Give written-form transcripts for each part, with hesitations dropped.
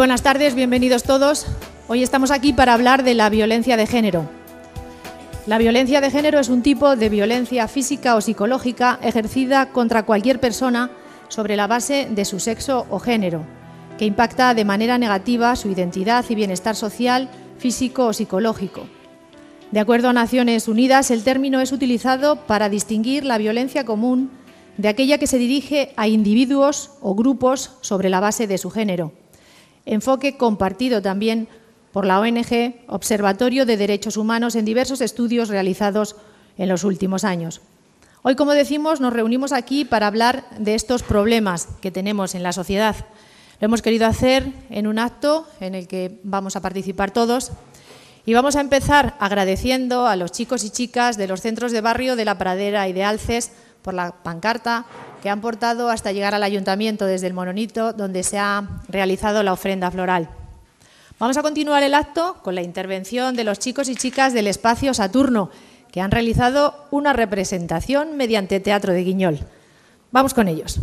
buenas tardes, bienvenidos todos. Hoy estamos aquí para hablar de la violencia de género. La violencia de género es un tipo de violencia física o psicológica ejercida contra cualquier persona sobre la base de su sexo o género, que impacta de manera negativa su identidad y bienestar social, físico o psicológico. De acuerdo a Naciones Unidas, el término es utilizado para distinguir la violencia común de aquella que se dirige a individuos o grupos sobre la base de su género. Enfoque compartido también por la ONG Observatorio de Derechos Humanos en diversos estudios realizados en los últimos años. Hoy, como decimos, nos reunimos aquí para hablar de estos problemas que tenemos en la sociedad. Lo hemos querido hacer en un acto en el que vamos a participar todos y vamos a empezar agradeciendo a los chicos y chicas de los centros de barrio de La Pradera y de Alces por la pancarta que han portado hasta llegar al ayuntamiento desde el Mononito, donde se ha realizado la ofrenda floral. Vamos a continuar el acto con la intervención de los chicos y chicas del Espacio Saturno, que han realizado una representación mediante teatro de Guiñol. Vamos con ellos.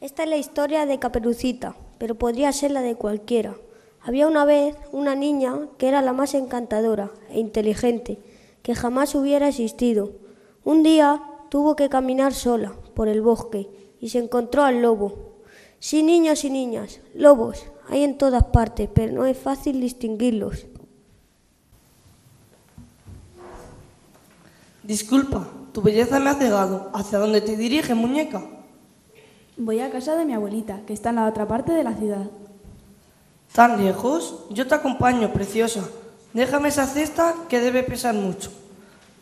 Esta es la historia de Caperucita, pero podría ser la de cualquiera. Había una vez una niña que era la más encantadora e inteligente que jamás hubiera existido. Un día tuvo que caminar sola por el bosque y se encontró al lobo. Sí, niños y niñas, lobos hay en todas partes, pero no es fácil distinguirlos. Disculpa, tu belleza me ha cegado. ¿Hacia dónde te diriges, muñeca? Voy a casa de mi abuelita, que está en la otra parte de la ciudad. ¿Tan lejos? Yo te acompaño, preciosa. Déjame esa cesta que debe pesar mucho.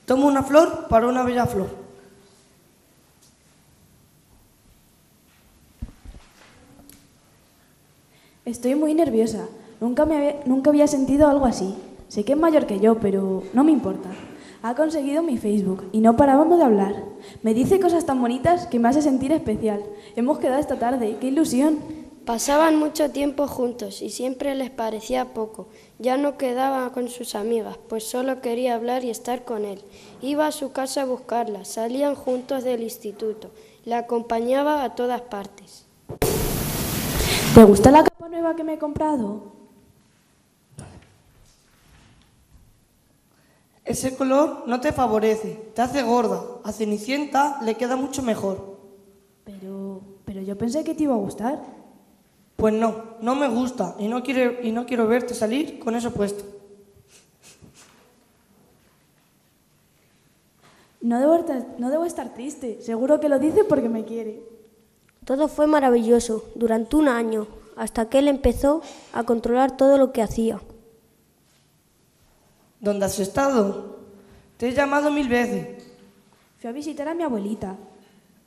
Toma una flor para una bella flor. Estoy muy nerviosa. Nunca había sentido algo así. Sé que es mayor que yo, pero no me importa. Ha conseguido mi Facebook y no parábamos de hablar. Me dice cosas tan bonitas que me hace sentir especial. Hemos quedado esta tarde. ¡Qué ilusión! Pasaban mucho tiempo juntos y siempre les parecía poco. Ya no quedaba con sus amigas, pues solo quería hablar y estar con él. Iba a su casa a buscarla, salían juntos del instituto. La acompañaba a todas partes. ¿Te gusta la capa nueva que me he comprado? Ese color no te favorece, te hace gorda. A Cenicienta le queda mucho mejor. Pero yo pensé que te iba a gustar. Pues no me gusta y no quiero verte salir con eso puesto. No debo estar triste. Seguro que lo dice porque me quiere. Todo fue maravilloso durante un año, hasta que él empezó a controlar todo lo que hacía. ¿Dónde has estado? Te he llamado 1000 veces. Fui a visitar a mi abuelita.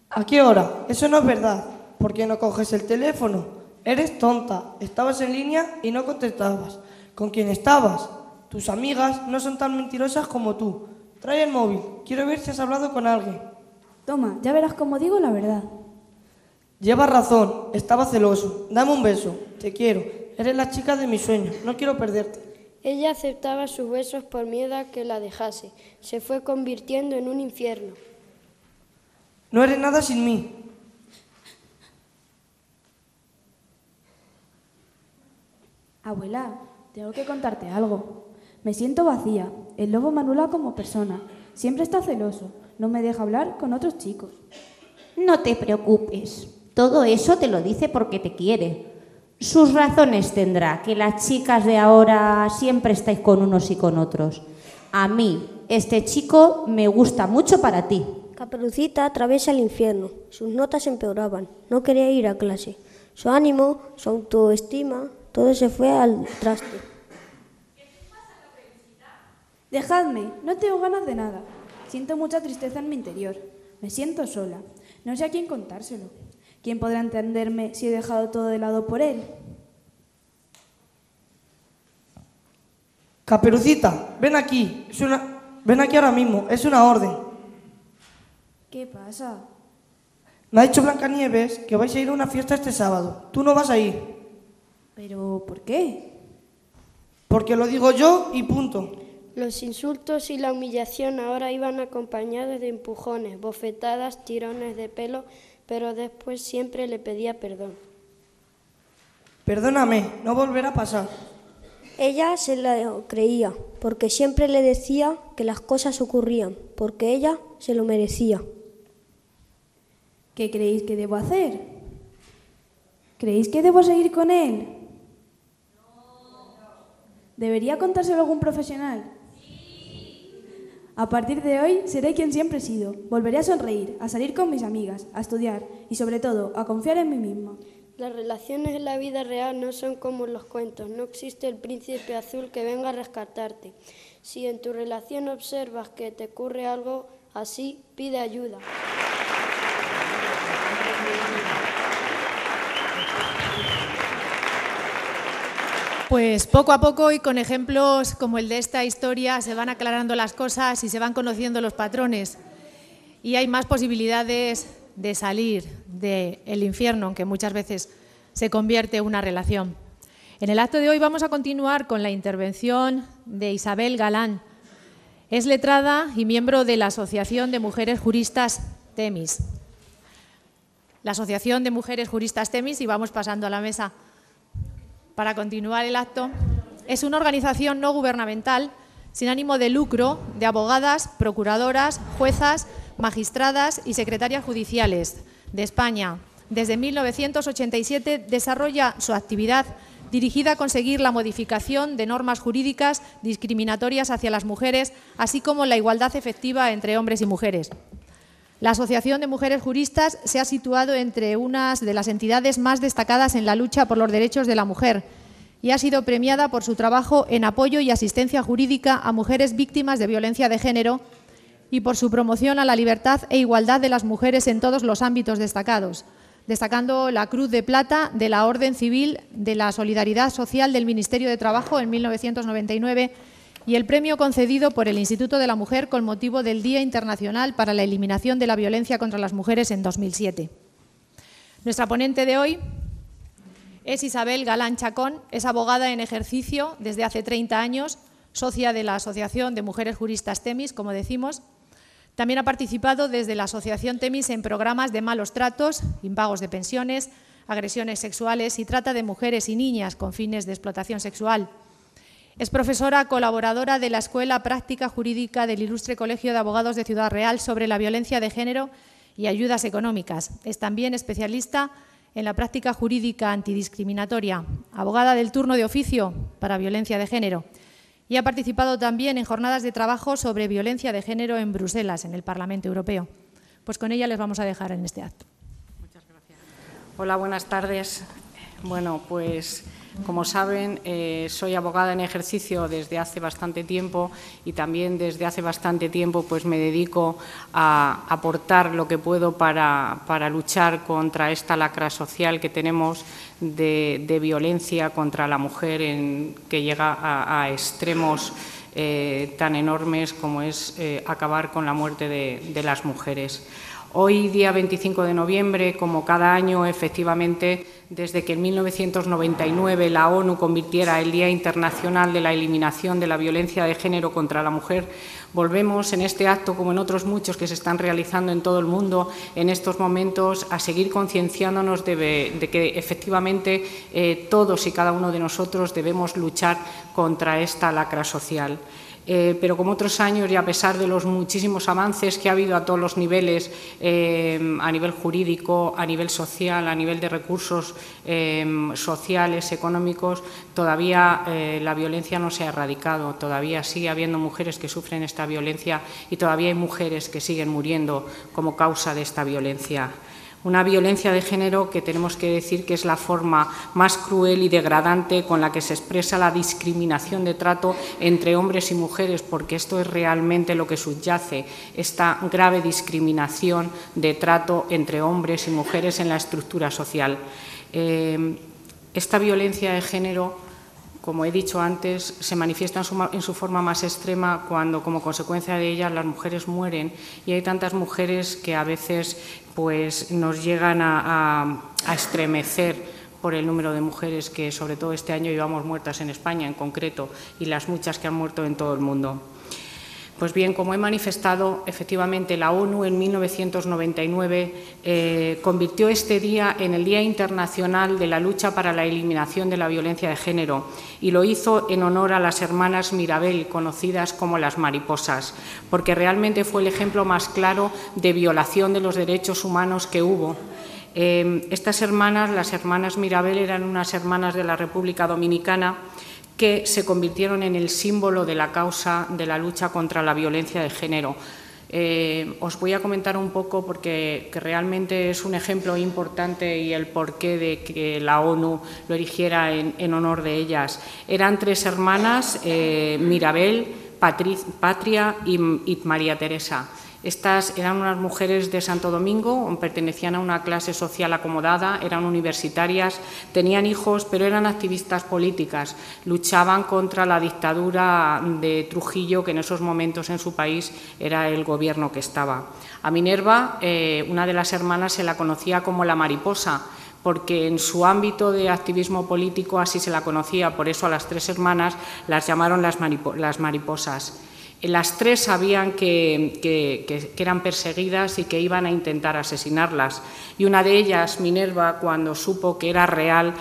¿A qué hora? Eso no es verdad. ¿Por qué no coges el teléfono? Eres tonta. Estabas en línea y no contestabas. ¿Con quién estabas? Tus amigas no son tan mentirosas como tú. Trae el móvil. Quiero ver si has hablado con alguien. Toma, ya verás cómo digo la verdad. Llevas razón. Estaba celoso. Dame un beso. Te quiero. Eres la chica de mis sueños. No quiero perderte. Ella aceptaba sus besos por miedo a que la dejase. Se fue convirtiendo en un infierno. No eres nada sin mí. Abuela, tengo que contarte algo. Me siento vacía. El lobo me anula como persona. Siempre está celoso. No me deja hablar con otros chicos. No te preocupes. Todo eso te lo dice porque te quiere. Sus razones tendrá, que las chicas de ahora siempre estáis con unos y con otros. A mí, este chico me gusta mucho para ti. Caperucita atraviesa el infierno. Sus notas empeoraban. No quería ir a clase. Su ánimo, su autoestima, todo se fue al traste. Dejadme, no tengo ganas de nada. Siento mucha tristeza en mi interior. Me siento sola. No sé a quién contárselo. ¿Quién podrá entenderme si he dejado todo de lado por él? Caperucita, ven aquí. Ven aquí ahora mismo. Es una orden. ¿Qué pasa? Me ha dicho Blancanieves que vais a ir a una fiesta este sábado. Tú no vas a ir. ¿Pero por qué? Porque lo digo yo y punto. Los insultos y la humillación ahora iban acompañados de empujones, bofetadas, tirones de pelo, pero después siempre le pedía perdón. Perdóname, no volverá a pasar. Ella se lo creía, porque siempre le decía que las cosas ocurrían, porque ella se lo merecía. ¿Qué creéis que debo hacer? ¿Creéis que debo seguir con él? ¿Debería contárselo a algún profesional? A partir de hoy seré quien siempre he sido. Volveré a sonreír, a salir con mis amigas, a estudiar y sobre todo a confiar en mí misma. Las relaciones en la vida real no son como los cuentos. No existe el príncipe azul que venga a rescatarte. Si en tu relación observas que te ocurre algo así, pide ayuda. Pues poco a poco y con ejemplos como el de esta historia se van aclarando las cosas y se van conociendo los patrones y hay más posibilidades de salir del infierno, aunque muchas veces se convierte en una relación. En el acto de hoy vamos a continuar con la intervención de Isabel Galán. Es letrada y miembro de la Asociación de Mujeres Juristas Temis. La Asociación de Mujeres Juristas Temis, y vamos pasando a la mesa para continuar el acto, es una organización no gubernamental sin ánimo de lucro de abogadas, procuradoras, juezas, magistradas y secretarias judiciales de España. Desde 1987 desarrolla su actividad dirigida a conseguir la modificación de normas jurídicas discriminatorias hacia las mujeres, así como la igualdad efectiva entre hombres y mujeres. La Asociación de Mujeres Juristas se ha situado entre unas de las entidades más destacadas en la lucha por los derechos de la mujer y ha sido premiada por su trabajo en apoyo y asistencia jurídica a mujeres víctimas de violencia de género y por su promoción a la libertad e igualdad de las mujeres en todos los ámbitos destacados, destacando la Cruz de Plata de la Orden Civil de la Solidaridad Social del Ministerio de Trabajo en 1999 y el premio concedido por el Instituto de la Mujer con motivo del Día Internacional para la Eliminación de la Violencia contra las Mujeres en 2007. Nuestra ponente de hoy es Isabel Galán Chacón, es abogada en ejercicio desde hace 30 años, socia de la Asociación de Mujeres Juristas Temis, como decimos. También ha participado desde la Asociación Temis en programas de malos tratos, impagos de pensiones, agresiones sexuales y trata de mujeres y niñas con fines de explotación sexual. Es profesora colaboradora de la Escuela Práctica Jurídica del Ilustre Colegio de Abogados de Ciudad Real sobre la violencia de género y ayudas económicas. Es también especialista en la práctica jurídica antidiscriminatoria, abogada del turno de oficio para violencia de género y ha participado también en jornadas de trabajo sobre violencia de género en Bruselas, en el Parlamento Europeo. Pues con ella les vamos a dejar en este acto. Muchas gracias. Hola, buenas tardes. Bueno, pues como saben, soy abogada en ejercicio desde hace bastante tiempo y también desde hace bastante tiempo pues me dedico a aportar lo que puedo para luchar contra esta lacra social que tenemos de violencia contra la mujer que llega a extremos tan enormes como es acabar con la muerte de las mujeres. Hoy, día 25 de noviembre, como cada año, efectivamente, desde que en 1999 la ONU convirtiera el Día Internacional de la Eliminación de la Violencia de Género contra la Mujer, volvemos en este acto, como en otros muchos que se están realizando en todo el mundo en estos momentos, a seguir concienciándonos de que efectivamente todos y cada uno de nosotros debemos luchar contra esta lacra social. Pero como otros años y a pesar de los muchísimos avances que ha habido a todos los niveles, a nivel jurídico, a nivel social, a nivel de recursos sociales, económicos, todavía la violencia no se ha erradicado, todavía sigue habiendo mujeres que sufren esta violencia y todavía hay mujeres que siguen muriendo como causa de esta violencia. Una violencia de género que tenemos que decir que es la forma más cruel y degradante con la que se expresa la discriminación de trato entre hombres y mujeres, porque esto es realmente lo que subyace, esta grave discriminación de trato entre hombres y mujeres en la estructura social. Esta violencia de género, como he dicho antes, se manifiesta en su forma más extrema cuando, como consecuencia de ella, las mujeres mueren y hay tantas mujeres que a veces pues, nos llegan a estremecer por el número de mujeres que, sobre todo este año, llevamos muertas en España en concreto y las muchas que han muerto en todo el mundo. Pues bien, como he manifestado, efectivamente la ONU en 1999 convirtió este día en el Día Internacional de la Lucha para la Eliminación de la Violencia de Género y lo hizo en honor a las hermanas Mirabel, conocidas como las mariposas, porque realmente fue el ejemplo más claro de violación de los derechos humanos que hubo. Estas hermanas, las hermanas Mirabel, eran unas hermanas de la República Dominicana que se convirtieron en el símbolo de la causa de la lucha contra la violencia de género. Os voy a comentar un poco porque realmente es un ejemplo importante y el porqué de que la ONU lo erigiera en honor de ellas. Eran 3 hermanas, Mirabel, Patria y María Teresa. Estas eran unas mujeres de Santo Domingo, pertenecían a una clase social acomodada, eran universitarias, tenían hijos, pero eran activistas políticas, luchaban contra la dictadura de Trujillo, que en esos momentos en su país era el gobierno que estaba. A Minerva, una de las hermanas, se la conocía como la mariposa, porque en su ámbito de activismo político así se la conocía, por eso a las 3 hermanas las llamaron las mariposas. Las 3 sabían que eran perseguidas y que iban a intentar asesinarlas. Y una de ellas, Minerva, cuando supo que era real,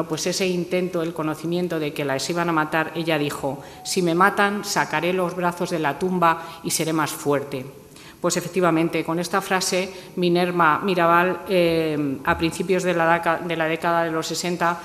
pues ese intento, el conocimiento de que las iban a matar, ella dijo: si me matan, sacaré los brazos de la tumba y seré más fuerte. Pues efectivamente, con esta frase, Minerva Mirabal, a principios de la década de los 60,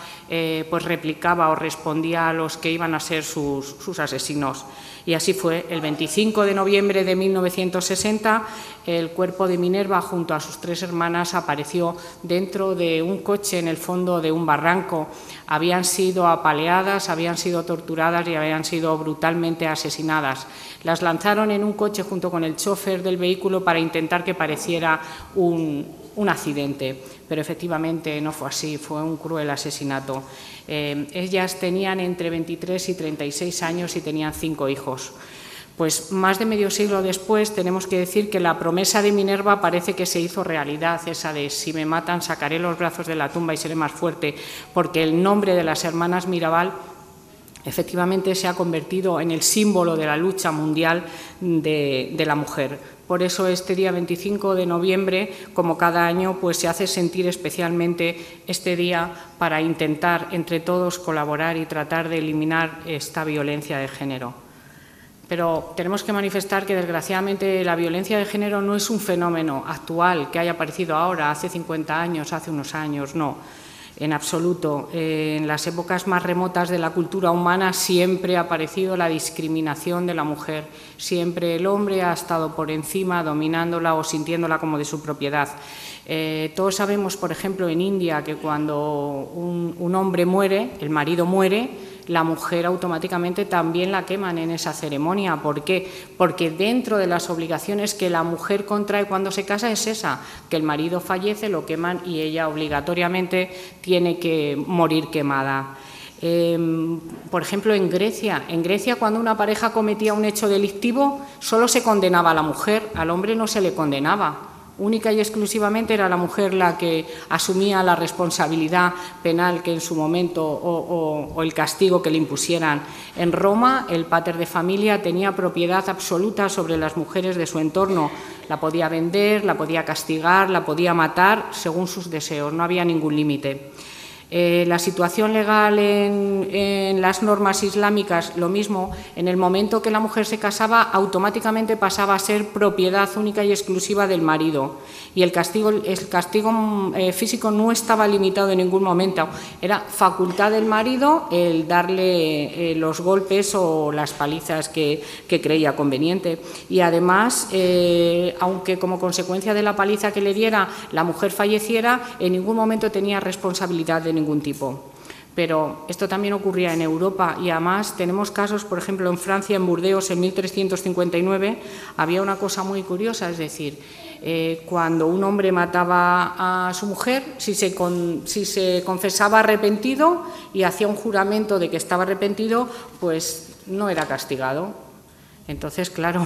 pues replicaba o respondía a los que iban a ser sus asesinos. Y así fue. El 25 de noviembre de 1960, el cuerpo de Minerva, junto a sus 3 hermanas, apareció dentro de un coche en el fondo de un barranco. Habían sido apaleadas, habían sido torturadas y habían sido brutalmente asesinadas. Las lanzaron en un coche junto con el chofer del vehículo para intentar que pareciera un accidente, pero efectivamente no fue así, fue un cruel asesinato. Ellas tenían entre 23 y 36 años y tenían 5 hijos. Pues más de medio siglo después tenemos que decir que la promesa de Minerva parece que se hizo realidad, esa de si me matan sacaré los brazos de la tumba y seré más fuerte, porque el nombre de las hermanas Mirabal efectivamente se ha convertido en el símbolo de la lucha mundial de la mujer. Por eso este día 25 de noviembre, como cada año, pues se hace sentir especialmente este día para intentar entre todos colaborar y tratar de eliminar esta violencia de género. Pero tenemos que manifestar que, desgraciadamente, la violencia de género no es un fenómeno actual que haya aparecido ahora, hace 50 años, hace unos años, no. En absoluto. En las épocas más remotas de la cultura humana siempre ha aparecido la discriminación de la mujer. Siempre el hombre ha estado por encima, dominándola o sintiéndola como de su propiedad. Todos sabemos, por ejemplo, en India, que cuando un hombre muere, el marido muere, la mujer automáticamente también la queman en esa ceremonia. ¿Por qué? Porque dentro de las obligaciones que la mujer contrae cuando se casa es esa, que el marido fallece, lo queman y ella obligatoriamente tiene que morir quemada. Por ejemplo, en Grecia, cuando una pareja cometía un hecho delictivo, solo se condenaba a la mujer, al hombre no se le condenaba. Única y exclusivamente era la mujer la que asumía la responsabilidad penal que en su momento o el castigo que le impusieran. En Roma, el pater de familia tenía propiedad absoluta sobre las mujeres de su entorno. La podía vender, la podía castigar, la podía matar según sus deseos, no había ningún límite. La situación legal en las normas islámicas, lo mismo. En el momento que la mujer se casaba, automáticamente pasaba a ser propiedad única y exclusiva del marido. Y el castigo físico no estaba limitado en ningún momento. Era facultad del marido el darle los golpes o las palizas que creía conveniente. Y además, aunque como consecuencia de la paliza que le diera la mujer falleciera, en ningún momento tenía responsabilidad de ningún tipo. Pero esto también ocurría en Europa y además tenemos casos, por ejemplo, en Francia, en Burdeos, en 1359, había una cosa muy curiosa, es decir, cuando un hombre mataba a su mujer, si se confesaba arrepentido y hacía un juramento de que estaba arrepentido, pues no era castigado. Entonces, claro,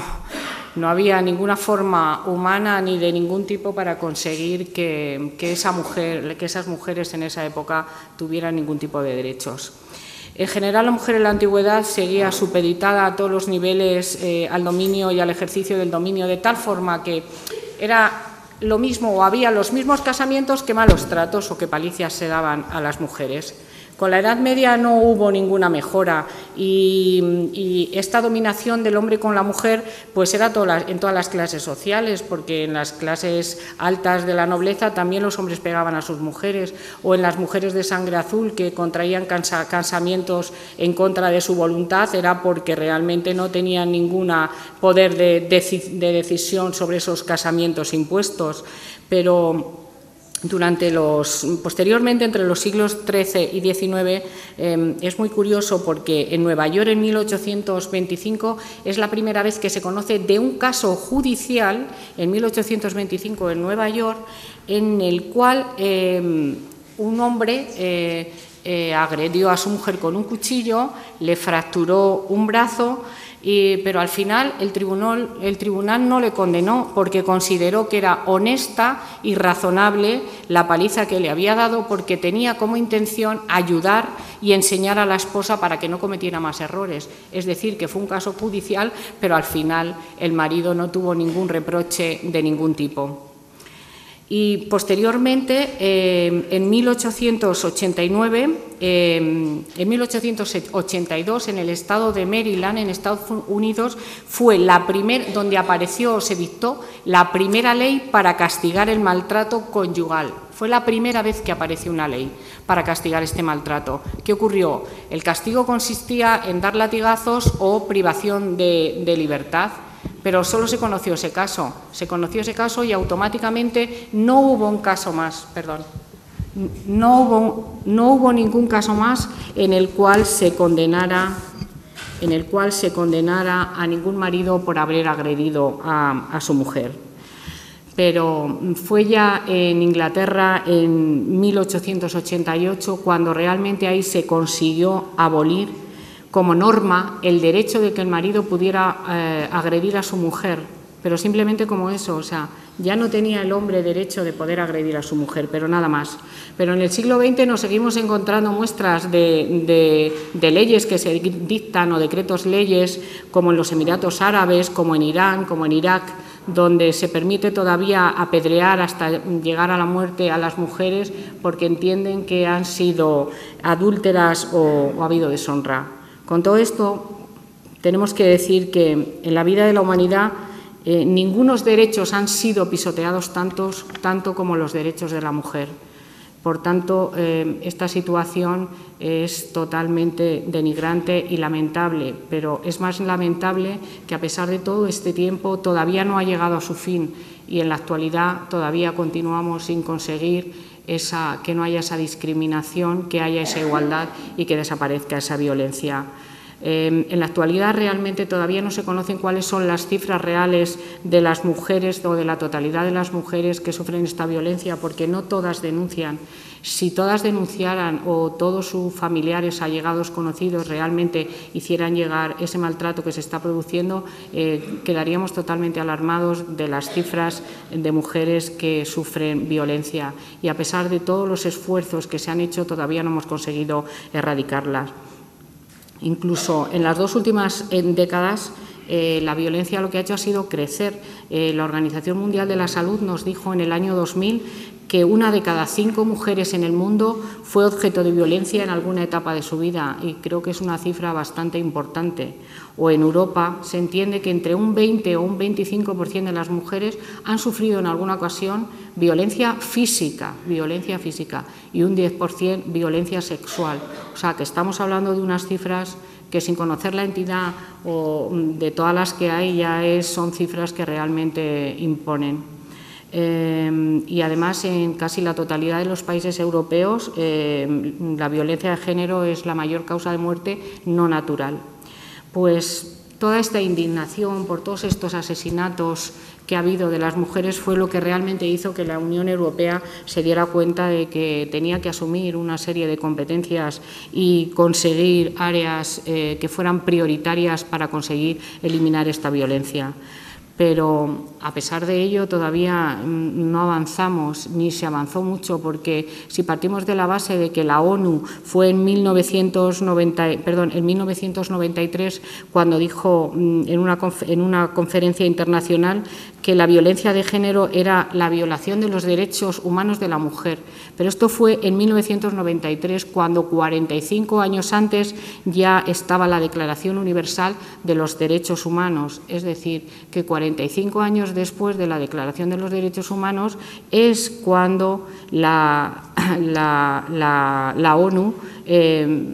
no había ninguna forma humana ni de ningún tipo para conseguir que esas mujeres en esa época tuvieran ningún tipo de derechos. En general, la mujer en la antigüedad seguía supeditada a todos los niveles al dominio y al ejercicio del dominio, de tal forma que era lo mismo o había los mismos casamientos que malos tratos o que palizas se daban a las mujeres. Con la Edad Media no hubo ninguna mejora y esta dominación del hombre con la mujer pues era en todas las clases sociales, porque en las clases altas de la nobleza también los hombres pegaban a sus mujeres, o en las mujeres de sangre azul que contraían casamientos en contra de su voluntad, era porque realmente no tenían ningún poder de decisión sobre esos casamientos impuestos. Pero posteriormente, entre los siglos XIII y XIX, es muy curioso porque en Nueva York, en 1825, es la primera vez que se conoce de un caso judicial, en 1825 en Nueva York, en el cual un hombre agredió a su mujer con un cuchillo, le fracturó un brazo, pero al final el tribunal no le condenó porque consideró que era honesta y razonable la paliza que le había dado, porque tenía como intención ayudar y enseñar a la esposa para que no cometiera más errores. Es decir, que fue un caso judicial, pero al final el marido no tuvo ningún reproche de ningún tipo. Y posteriormente, en 1882, en el estado de Maryland, en Estados Unidos, fue donde apareció o se dictó la primera ley para castigar el maltrato conyugal. Fue la primera vez que apareció una ley para castigar este maltrato. ¿Qué ocurrió? El castigo consistía en dar latigazos o privación de libertad. Pero solo se conoció ese caso y automáticamente no hubo un caso más, no hubo ningún caso más en el cual se condenara a ningún marido por haber agredido a su mujer. Pero fue ya en Inglaterra en 1888 cuando realmente ahí se consiguió abolir como norma el derecho de que el marido pudiera agredir a su mujer, pero simplemente como eso, o sea, ya no tenía el hombre derecho de poder agredir a su mujer, pero nada más. Pero en el siglo XX nos seguimos encontrando muestras de leyes que se dictan o decretos leyes, como en los Emiratos Árabes, como en Irán, como en Irak, donde se permite todavía apedrear hasta llegar a la muerte a las mujeres porque entienden que han sido adúlteras o ha habido deshonra. Con todo esto, tenemos que decir que en la vida de la humanidad ningunos derechos han sido pisoteados tanto como los derechos de la mujer. Por tanto, esta situación es totalmente denigrante y lamentable, pero es más lamentable que a pesar de todo este tiempo todavía no ha llegado a su fin y en la actualidad todavía continuamos sin conseguir que no haya esa discriminación, que haya esa igualdad y que desaparezca esa violencia. En la actualidad realmente todavía no se conocen cuáles son las cifras reales de las mujeres o de la totalidad de las mujeres que sufren esta violencia, porque no todas denuncian. Si todas denunciaran o todos sus familiares, allegados, conocidos realmente hicieran llegar ese maltrato que se está produciendo, quedaríamos totalmente alarmados de las cifras de mujeres que sufren violencia. Y a pesar de todos los esfuerzos que se han hecho, todavía no hemos conseguido erradicarlas. Incluso en las dos últimas décadas, la violencia lo que ha hecho ha sido crecer. La Organización Mundial de la Salud nos dijo en el año 2000 que 1 de cada 5 mujeres en el mundo fue objeto de violencia en alguna etapa de su vida, y creo que es una cifra bastante importante. O en Europa se entiende que entre un 20 o un 25% de las mujeres han sufrido en alguna ocasión violencia física y un 10% violencia sexual. O sea, que estamos hablando de unas cifras que, sin conocer la entidad o de todas las que hay, son cifras que realmente imponen. Y además, en casi la totalidad de los países europeos, la violencia de género es la mayor causa de muerte no natural. Pues toda esta indignación por todos estos asesinatos que ha habido de las mujeres fue lo que realmente hizo que la Unión Europea se diera cuenta de que tenía que asumir una serie de competencias y conseguir áreas que fueran prioritarias para conseguir eliminar esta violencia. pero a pesar de ello todavía no avanzamos ni se avanzó mucho, porque si partimos de la base de que la ONU fue en 1993 cuando dijo en una conferencia internacional que la violencia de género era la violación de los derechos humanos de la mujer, pero esto fue en 1993, cuando 45 años antes ya estaba la Declaración Universal de los Derechos Humanos, es decir, que 45 años después de la Declaración de los Derechos Humanos es cuando la ONU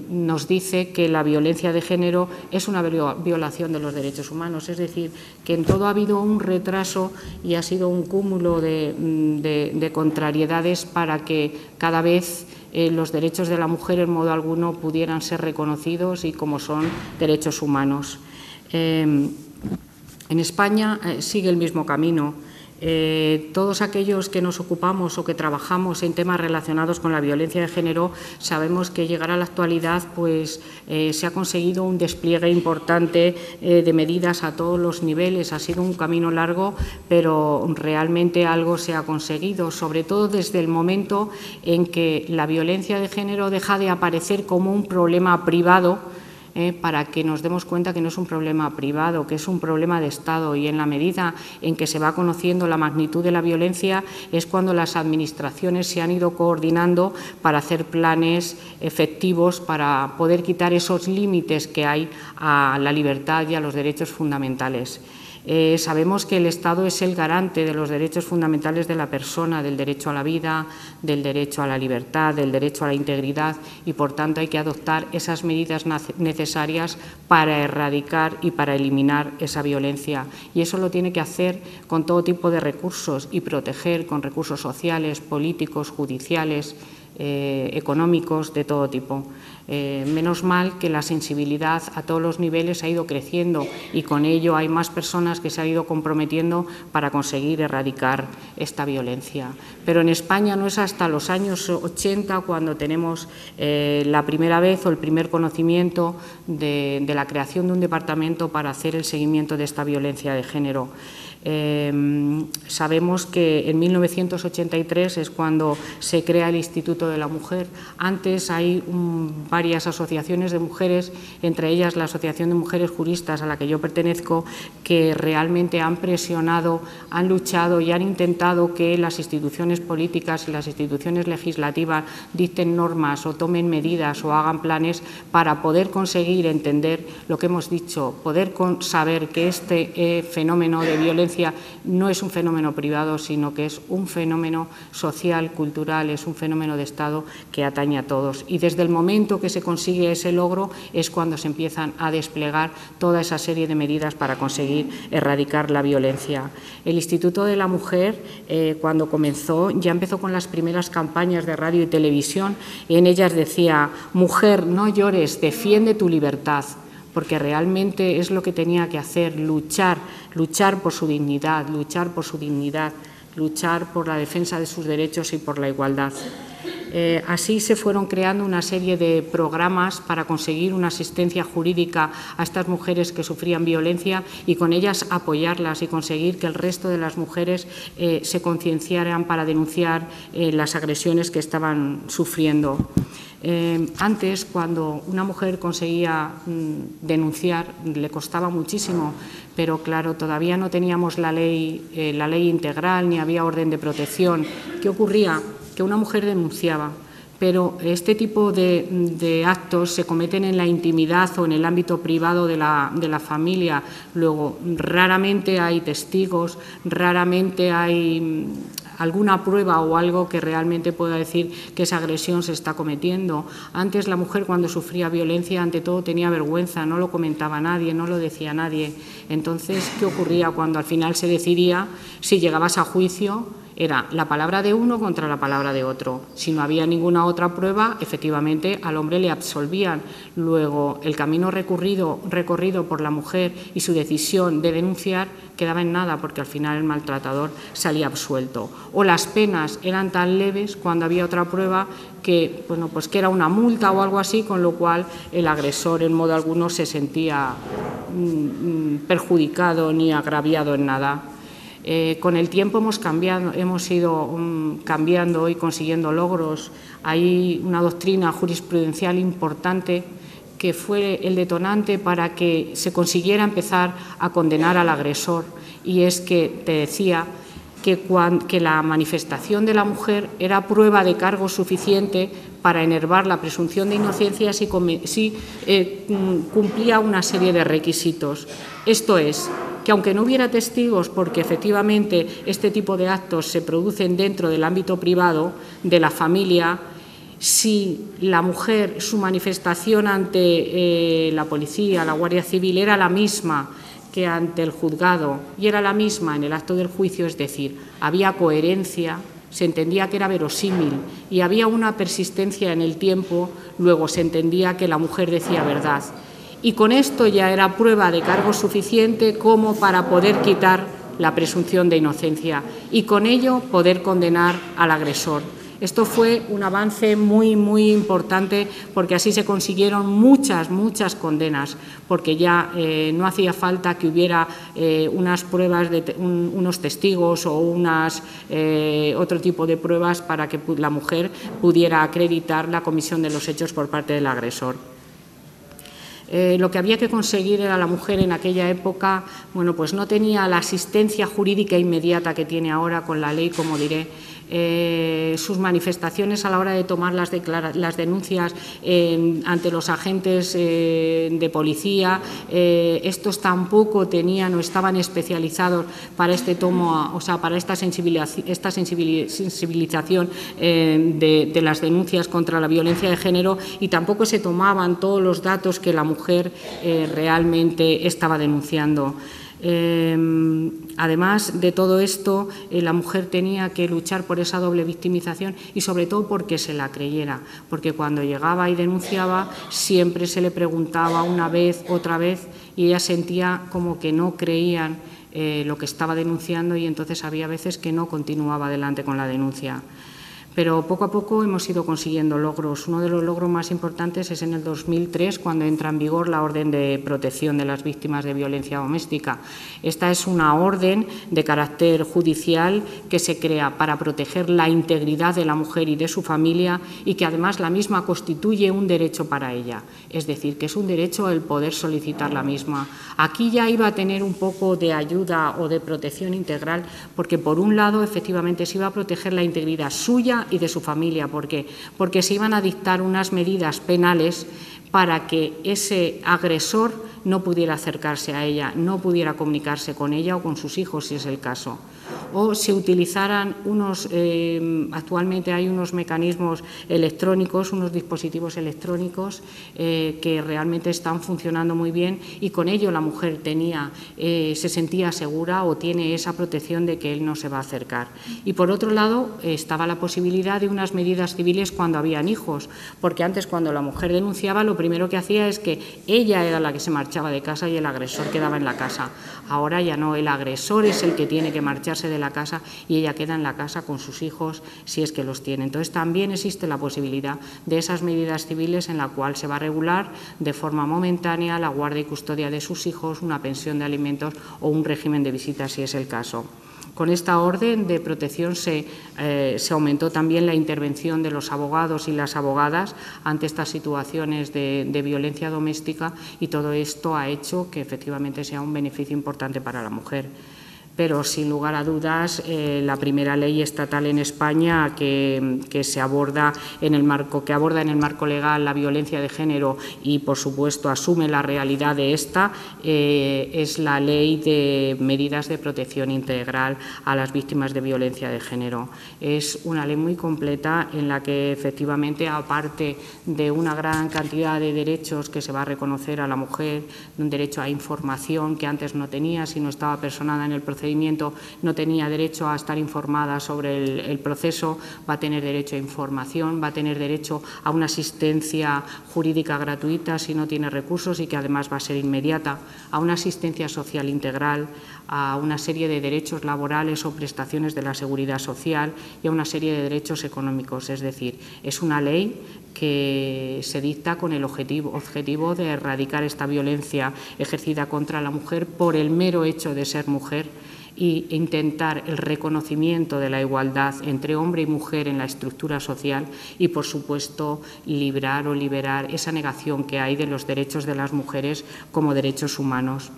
nos dice que la violencia de género es una violación de los derechos humanos, es decir, que en todo ha habido un retraso y ha sido un cúmulo de contrariedades para que cada vez los derechos de la mujer en modo alguno pudieran ser reconocidos y como son derechos humanos. En España sigue el mismo camino. Todos aquellos que nos ocupamos o que trabajamos en temas relacionados con la violencia de género sabemos que llegar a la actualidad pues, se ha conseguido un despliegue importante de medidas a todos los niveles. Ha sido un camino largo, pero realmente algo se ha conseguido, sobre todo desde el momento en que la violencia de género deja de aparecer como un problema privado, para que nos demos cuenta que no es un problema privado, que es un problema de Estado, y en la medida en que se va conociendo la magnitud de la violencia es cuando las administraciones se han ido coordinando para hacer planes efectivos para poder quitar esos límites que hay a la libertad y a los derechos fundamentales. Sabemos que el Estado es el garante de los derechos fundamentales de la persona, del derecho a la vida, del derecho a la libertad, del derecho a la integridad, y por tanto hay que adoptar esas medidas necesarias para erradicar y para eliminar esa violencia. Y eso lo tiene que hacer con todo tipo de recursos y proteger con recursos sociales, políticos, judiciales, económicos, de todo tipo. Menos mal que la sensibilidad a todos los niveles ha ido creciendo y con ello hay más personas que se han ido comprometiendo para conseguir erradicar esta violencia. Pero en España no es hasta los años 80 cuando tenemos la primera vez o el primer conocimiento de la creación de un departamento para hacer el seguimiento de esta violencia de género. Sabemos que en 1983 es cuando se crea el Instituto de la Mujer. Antes hay varias asociaciones de mujeres, entre ellas la Asociación de Mujeres Juristas a la que yo pertenezco, que realmente han presionado, han luchado y han intentado que las instituciones políticas y las instituciones legislativas dicten normas o tomen medidas o hagan planes para poder conseguir entender lo que hemos dicho, poder saber que este fenómeno de violencia no es un fenómeno privado, sino que es un fenómeno social, cultural, es un fenómeno de Estado que atañe a todos. Y desde el momento que se consigue ese logro es cuando se empiezan a desplegar toda esa serie de medidas para conseguir erradicar la violencia. El Instituto de la Mujer, cuando comenzó, ya empezó con las primeras campañas de radio y televisión. En ellas decía: mujer, no llores, defiende tu libertad, porque realmente es lo que tenía que hacer, luchar por su dignidad, luchar por la defensa de sus derechos y por la igualdad. Así se fueron creando una serie de programas para conseguir una asistencia jurídica a estas mujeres que sufrían violencia y con ellas apoyarlas y conseguir que el resto de las mujeres se concienciaran para denunciar las agresiones que estaban sufriendo. Antes, cuando una mujer conseguía denunciar, le costaba muchísimo, pero claro, todavía no teníamos la ley integral ni había orden de protección. ¿Qué ocurría? Que una mujer denunciaba, pero este tipo de actos se cometen en la intimidad o en el ámbito privado de la familia. Luego, raramente hay testigos, raramente hay alguna prueba o algo que realmente pueda decir que esa agresión se está cometiendo. Antes la mujer, cuando sufría violencia, ante todo tenía vergüenza, no lo comentaba nadie, no lo decía nadie. Entonces, ¿qué ocurría cuando al final se decidía? Si llegabas a juicio, era la palabra de uno contra la palabra de otro. Si no había ninguna otra prueba, efectivamente al hombre le absolvían. Luego, el camino recorrido por la mujer y su decisión de denunciar quedaba en nada, porque al final el maltratador salía absuelto. O las penas eran tan leves cuando había otra prueba que, bueno, pues que era una multa o algo así, con lo cual el agresor en modo alguno se sentía perjudicado ni agraviado en nada. Con el tiempo hemos ido cambiando y consiguiendo logros. Hay una doctrina jurisprudencial importante que fue el detonante para que se consiguiera empezar a condenar al agresor, y es que te decía que la manifestación de la mujer era prueba de cargo suficiente para enervar la presunción de inocencia si cumplía una serie de requisitos. Esto es, que aunque no hubiera testigos, porque efectivamente este tipo de actos se producen dentro del ámbito privado de la familia, si la mujer, su manifestación ante la policía, la Guardia Civil, era la misma que ante el juzgado y era la misma en el acto del juicio, es decir, había coherencia, se entendía que era verosímil y había una persistencia en el tiempo, luego se entendía que la mujer decía verdad. Y con esto ya era prueba de cargo suficiente como para poder quitar la presunción de inocencia y con ello poder condenar al agresor. Esto fue un avance muy, muy importante porque así se consiguieron muchas condenas, porque ya no hacía falta que hubiera unas pruebas, unos testigos o otro tipo de pruebas para que la mujer pudiera acreditar la comisión de los hechos por parte del agresor. Lo que había que conseguir era la mujer en aquella época, bueno, pues no tenía la asistencia jurídica inmediata que tiene ahora con la ley, como diré. Sus manifestaciones a la hora de tomar las denuncias ante los agentes de policía, estos tampoco tenían o estaban especializados para este tomo, o sea, para esta sensibilización de las denuncias contra la violencia de género, y tampoco se tomaban todos los datos que la mujer realmente estaba denunciando. Además de todo esto, la mujer tenía que luchar por esa doble victimización y sobre todo porque se la creyera, porque cuando llegaba y denunciaba siempre se le preguntaba una vez, otra vez, y ella sentía como que no creían lo que estaba denunciando, y entonces había veces que no continuaba adelante con la denuncia. Pero poco a poco hemos ido consiguiendo logros. Uno de los logros más importantes es en el 2003, cuando entra en vigor la Orden de Protección de las Víctimas de Violencia Doméstica. Esta es una orden de carácter judicial que se crea para proteger la integridad de la mujer y de su familia, y que además la misma constituye un derecho para ella, es decir, que es un derecho el poder solicitar la misma. Aquí ya iba a tener un poco de ayuda o de protección integral, porque por un lado efectivamente se iba a proteger la integridad suya y de su familia. ¿Por qué? Porque se iban a dictar unas medidas penales para que ese agresor no pudiera acercarse a ella, no pudiera comunicarse con ella o con sus hijos, si es el caso. O se utilizaran actualmente hay unos mecanismos electrónicos, unos dispositivos electrónicos que realmente están funcionando muy bien, y con ello la mujer se sentía segura o tiene esa protección de que él no se va a acercar. Y por otro lado estaba la posibilidad de unas medidas civiles cuando habían hijos, porque antes, cuando la mujer denunciaba, lo primero que hacía es que ella era la que se marchaba de casa y el agresor quedaba en la casa. Ahora ya no, el agresor es el que tiene que marcharse de la casa y ella queda en la casa con sus hijos, si es que los tiene. Entonces también existe la posibilidad de esas medidas civiles en la cual se va a regular de forma momentánea la guardia y custodia de sus hijos, una pensión de alimentos o un régimen de visitas, si es el caso. Con esta orden de protección se aumentó también la intervención de los abogados y las abogadas ante estas situaciones de violencia doméstica, y todo esto ha hecho que efectivamente sea un beneficio importante para la mujer. Pero sin lugar a dudas la primera ley estatal en España que aborda en el marco legal la violencia de género y por supuesto asume la realidad de esta es la Ley de Medidas de Protección Integral a las Víctimas de Violencia de Género. Es una ley muy completa en la que efectivamente, aparte de una gran cantidad de derechos que se va a reconocer a la mujer, un derecho a información que antes no tenía, si no estaba personada en el procedimiento, no tenía derecho a estar informada sobre el proceso, va a tener derecho a información, va a tener derecho a una asistencia jurídica gratuita si no tiene recursos y que además va a ser inmediata, a una asistencia social integral, a una serie de derechos laborales o prestaciones de la seguridad social y a una serie de derechos económicos. Es decir, es una ley que se dicta con el objetivo de erradicar esta violencia ejercida contra la mujer por el mero hecho de ser mujer e intentar el reconocimiento de la igualdad entre hombre y mujer en la estructura social y, por supuesto, librar o liberar esa negación que hay de los derechos de las mujeres como derechos humanos.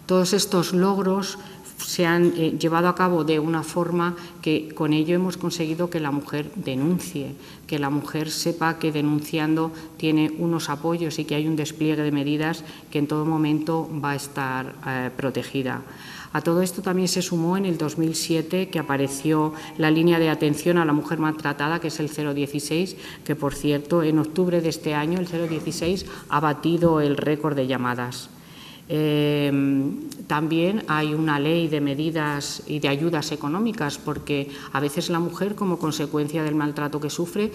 Todos estos logros se han llevado a cabo de una forma que con ello hemos conseguido que la mujer denuncie, que la mujer sepa que denunciando tiene unos apoyos y que hay un despliegue de medidas que en todo momento va a estar protegida. A todo esto también se sumó en el 2007 que apareció la línea de atención a la mujer maltratada, que es el 016, que por cierto en octubre de este año el 016 ha batido el récord de llamadas. También hay una ley de medidas y de ayudas económicas, porque a veces la mujer, como consecuencia del maltrato que sufre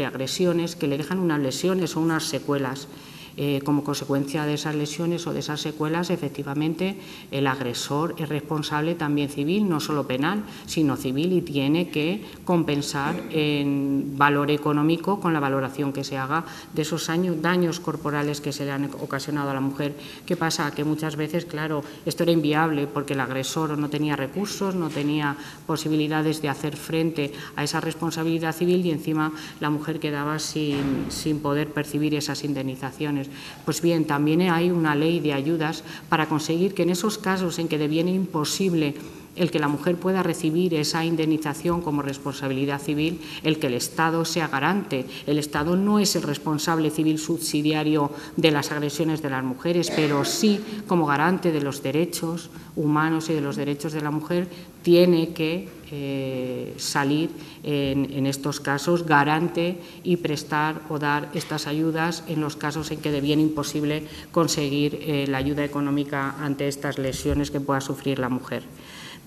agresiones que le dejan unas lesiones o unas secuelas. Como consecuencia de esas lesiones o de esas secuelas, efectivamente, el agresor es responsable también civil, no solo penal, sino civil, y tiene que compensar en valor económico con la valoración que se haga de esos daños corporales que se le han ocasionado a la mujer. ¿Qué pasa? Que muchas veces, claro, esto era inviable porque el agresor no tenía recursos, no tenía posibilidades de hacer frente a esa responsabilidad civil y encima la mujer quedaba sin poder percibir esas indemnizaciones. Pues bien, también hay una ley de ayudas para conseguir que en esos casos en que deviene imposible el que la mujer pueda recibir esa indemnización como responsabilidad civil, el que el Estado sea garante. El Estado no es el responsable civil subsidiario de las agresiones de las mujeres, pero sí, como garante de los derechos humanos y de los derechos de la mujer, tiene que salir en estos casos garante y prestar o dar estas ayudas en los casos en que deviene imposible conseguir la ayuda económica ante estas lesiones que pueda sufrir la mujer.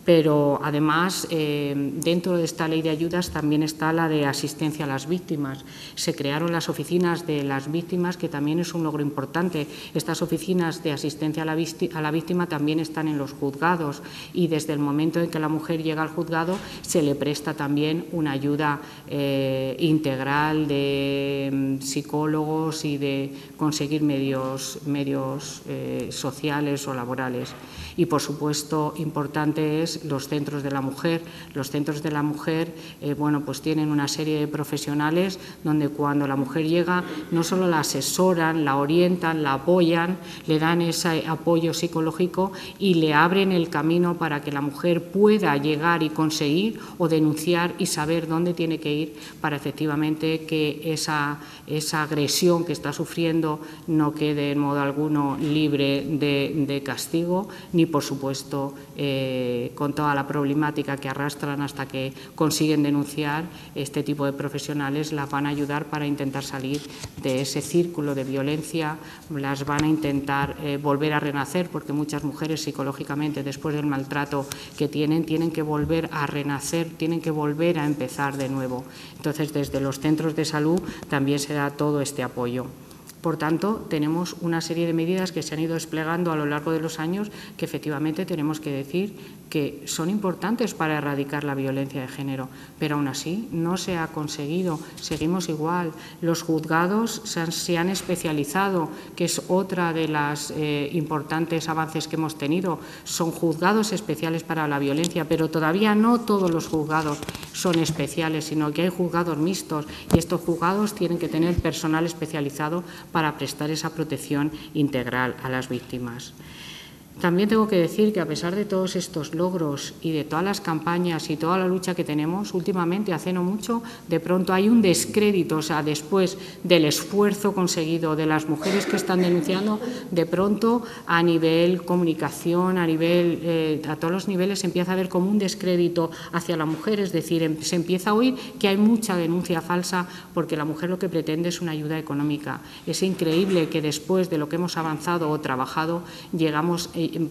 Pero además, dentro de esta ley de ayudas también está la de asistencia a las víctimas. Se crearon las oficinas de las víctimas, que también es un logro importante. Estas oficinas de asistencia a la víctima también están en los juzgados y desde el momento en que la mujer llega al juzgado se le presta también una ayuda integral de psicólogos y de conseguir medios sociales o laborales. Y, por supuesto, importante es los centros de la mujer. Los centros de la mujer pues tienen una serie de profesionales donde cuando la mujer llega no solo la asesoran, la orientan, la apoyan, le dan ese apoyo psicológico y le abren el camino para que la mujer pueda llegar y conseguir o denunciar y saber dónde tiene que ir para efectivamente que esa agresión que está sufriendo no quede en modo alguno libre de castigo, ni por supuesto con toda la problemática que arrastran hasta que consiguen denunciar. Este tipo de profesionales las van a ayudar para intentar salir de ese círculo de violencia, las van a intentar volver a renacer, porque muchas mujeres psicológicamente después del maltrato que tienen que volver a renacer, tienen que volver a empezar de nuevo. Entonces, desde los centros de salud también se da todo este apoyo. Por tanto, tenemos una serie de medidas que se han ido desplegando a lo largo de los años que efectivamente tenemos que decir que son importantes para erradicar la violencia de género, pero aún así no se ha conseguido, seguimos igual. Los juzgados se han especializado, que es otra de las importantes avances que hemos tenido, son juzgados especiales para la violencia, pero todavía no todos los juzgados son especiales, sino que hay juzgados mixtos y estos juzgados tienen que tener personal especializado para prestar esa protección integral a las víctimas. También tengo que decir que a pesar de todos estos logros y de todas las campañas y toda la lucha que tenemos, últimamente, hace no mucho, de pronto hay un descrédito, o sea, después del esfuerzo conseguido de las mujeres que están denunciando, de pronto a nivel comunicación, a todos los niveles se empieza a ver como un descrédito hacia la mujer, es decir, se empieza a oír que hay mucha denuncia falsa porque la mujer lo que pretende es una ayuda económica. Es increíble que después de lo que hemos avanzado o trabajado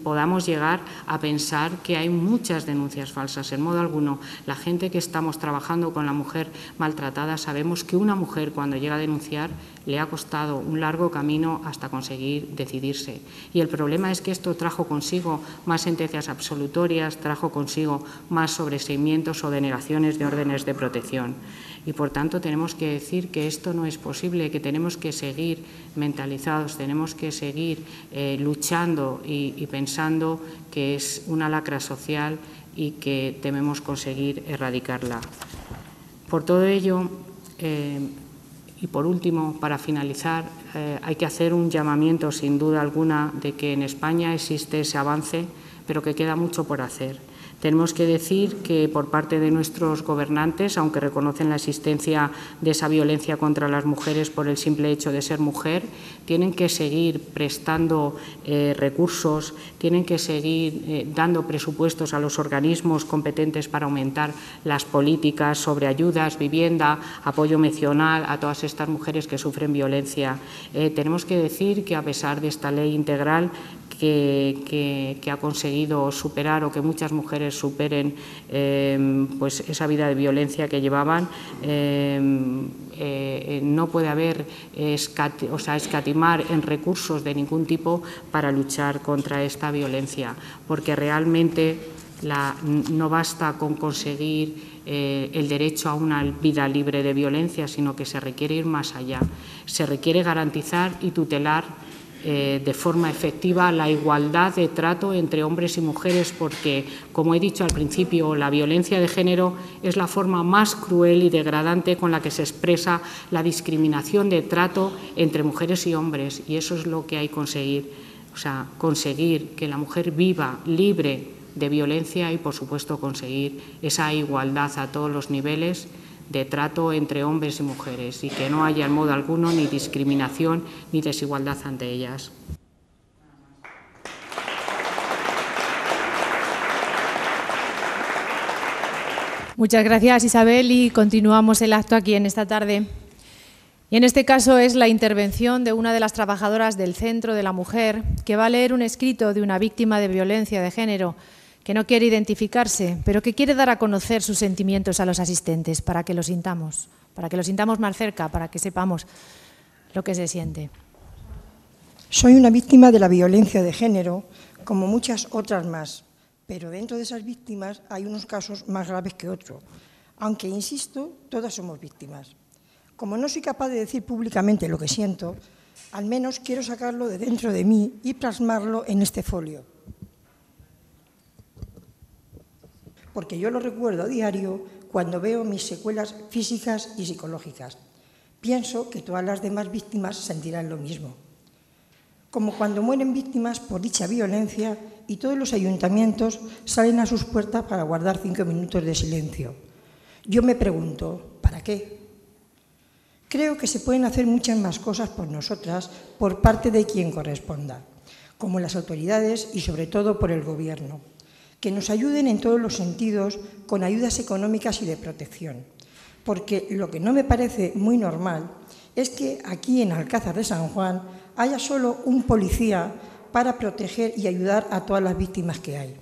podamos llegar a pensar que hay muchas denuncias falsas. En modo alguno, la gente que estamos trabajando con la mujer maltratada sabemos que una mujer cuando llega a denunciar le ha costado un largo camino hasta conseguir decidirse. Y el problema es que esto trajo consigo más sentencias absolutorias, trajo consigo más sobreseimientos o denegaciones de órdenes de protección. Y, por tanto, tenemos que decir que esto no es posible, que tenemos que seguir mentalizados, tenemos que seguir luchando y pensando que es una lacra social y que debemos conseguir erradicarla. Por todo ello, y por último, para finalizar, hay que hacer un llamamiento, sin duda alguna, de que en España existe ese avance, pero que queda mucho por hacer. Tenemos que decir que por parte de nuestros gobernantes, aunque reconocen la existencia de esa violencia contra las mujeres por el simple hecho de ser mujer, tienen que seguir prestando recursos, tienen que seguir dando presupuestos a los organismos competentes para aumentar las políticas sobre ayudas, vivienda, apoyo emocional a todas estas mujeres que sufren violencia. Tenemos que decir que, a pesar de esta ley integral, que ha conseguido superar, o que muchas mujeres superen pues esa vida de violencia que llevaban, no puede haber escatimar en recursos de ningún tipo para luchar contra esta violencia, porque realmente no basta con conseguir el derecho a una vida libre de violencia, sino que se requiere ir más allá. Se requiere garantizar y tutelar de forma efectiva la igualdad de trato entre hombres y mujeres, porque, como he dicho al principio, la violencia de género es la forma más cruel y degradante con la que se expresa la discriminación de trato entre mujeres y hombres, y eso es lo que hay que conseguir, conseguir que la mujer viva libre de violencia y, por supuesto, conseguir esa igualdad a todos los niveles de trato entre hombres y mujeres, y que no haya en modo alguno ni discriminación ni desigualdad ante ellas. Muchas gracias, Isabel, y continuamos el acto aquí en esta tarde. Y en este caso es la intervención de una de las trabajadoras del Centro de la Mujer, que va a leer un escrito de una víctima de violencia de género que no quiere identificarse, pero que quiere dar a conocer sus sentimientos a los asistentes para que lo sintamos más cerca, para que sepamos lo que se siente. Soy una víctima de la violencia de género, como muchas otras más, pero dentro de esas víctimas hay unos casos más graves que otros, aunque, insisto, todas somos víctimas. Como no soy capaz de decir públicamente lo que siento, al menos quiero sacarlo de dentro de mí y plasmarlo en este folio. Porque yo lo recuerdo a diario cuando veo mis secuelas físicas y psicológicas. Pienso que todas las demás víctimas sentirán lo mismo. Como cuando mueren víctimas por dicha violencia y todos los ayuntamientos salen a sus puertas para guardar 5 minutos de silencio. Yo me pregunto, ¿para qué? Creo que se pueden hacer muchas más cosas por nosotras por parte de quien corresponda, como las autoridades y sobre todo por el Gobierno, que nos ayuden en todos los sentidos con ayudas económicas y de protección, porque lo que no me parece muy normal es que aquí en Alcázar de San Juan haya solo un policía para proteger y ayudar a todas las víctimas que hay.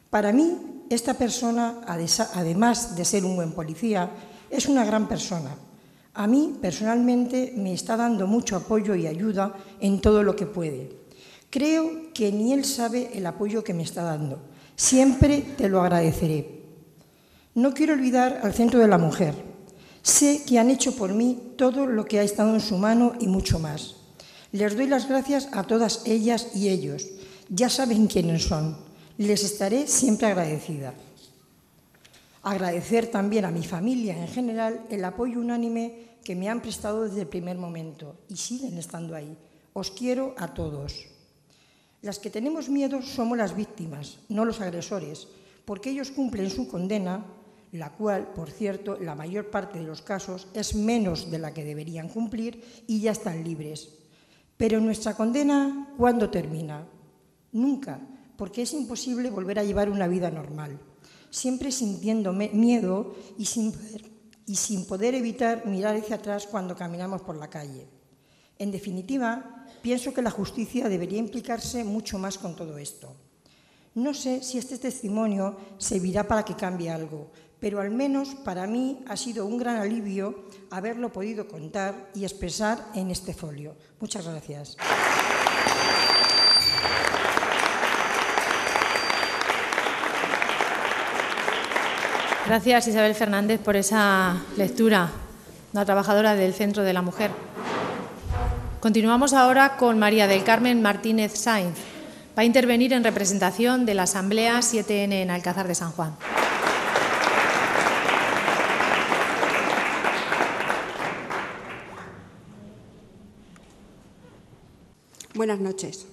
Para mí, esta persona, además de ser un buen policía, es una gran persona. A mí, personalmente, me está dando mucho apoyo y ayuda en todo lo que puede. Creo que ni él sabe el apoyo que me está dando. Siempre te lo agradeceré. No quiero olvidar al Centro de la Mujer. Sé que han hecho por mí todo lo que ha estado en su mano y mucho más. Les doy las gracias a todas ellas y ellos. Ya saben quiénes son. Les estaré siempre agradecida. Agradecer también a mi familia en general el apoyo unánime que me han prestado desde el primer momento y siguen estando ahí. Os quiero a todos. Las que tenemos miedo somos las víctimas, no los agresores, porque ellos cumplen su condena, la cual, por cierto, la mayor parte de los casos es menos de la que deberían cumplir y ya están libres. Pero nuestra condena, ¿cuándo termina? Nunca, porque es imposible volver a llevar una vida normal, siempre sintiendo miedo y sin poder evitar mirar hacia atrás cuando caminamos por la calle. En definitiva, pienso que la justicia debería implicarse mucho más con todo esto. No sé si este testimonio servirá para que cambie algo, pero al menos para mí ha sido un gran alivio haberlo podido contar y expresar en este folio. Muchas gracias. Gracias, Isabel Fernández, por esa lectura, una trabajadora del Centro de la Mujer. Continuamos ahora con María del Carmen Martínez Sainz. Va a intervenir en representación de la Asamblea 7N en Alcázar de San Juan. Buenas noches.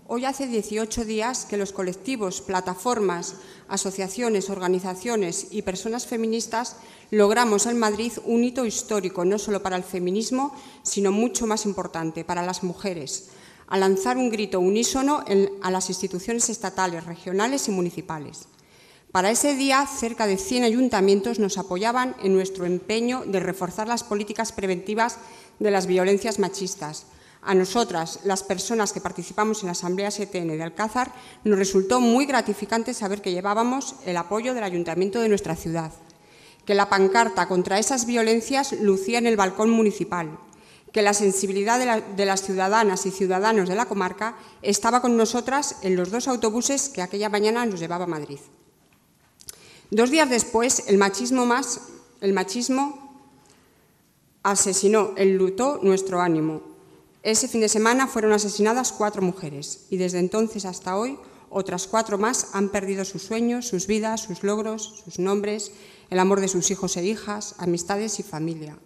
Hoy hace 18 días que los colectivos, plataformas, asociaciones, organizaciones y personas feministas logramos en Madrid un hito histórico, no solo para el feminismo, sino mucho más importante, para las mujeres, a lanzar un grito unísono a las instituciones estatales, regionales y municipales. Para ese día, cerca de 100 ayuntamientos nos apoyaban en nuestro empeño de reforzar las políticas preventivas de las violencias machistas. A nosotras, las personas que participamos en la Asamblea 7N de Alcázar, nos resultó muy gratificante saber que llevábamos el apoyo del Ayuntamiento de nuestra ciudad, que la pancarta contra esas violencias lucía en el balcón municipal, que la sensibilidad de las ciudadanas y ciudadanos de la comarca estaba con nosotras en los 2 autobuses que aquella mañana nos llevaba a Madrid. 2 días después, el machismo asesinó, enlutó nuestro ánimo. Ese fin de semana fueron asesinadas 4 mujeres y desde entonces hasta hoy otras 4 más han perdido sus sueños, sus vidas, sus logros, sus nombres, el amor de sus hijos e hijas, amistades y familia.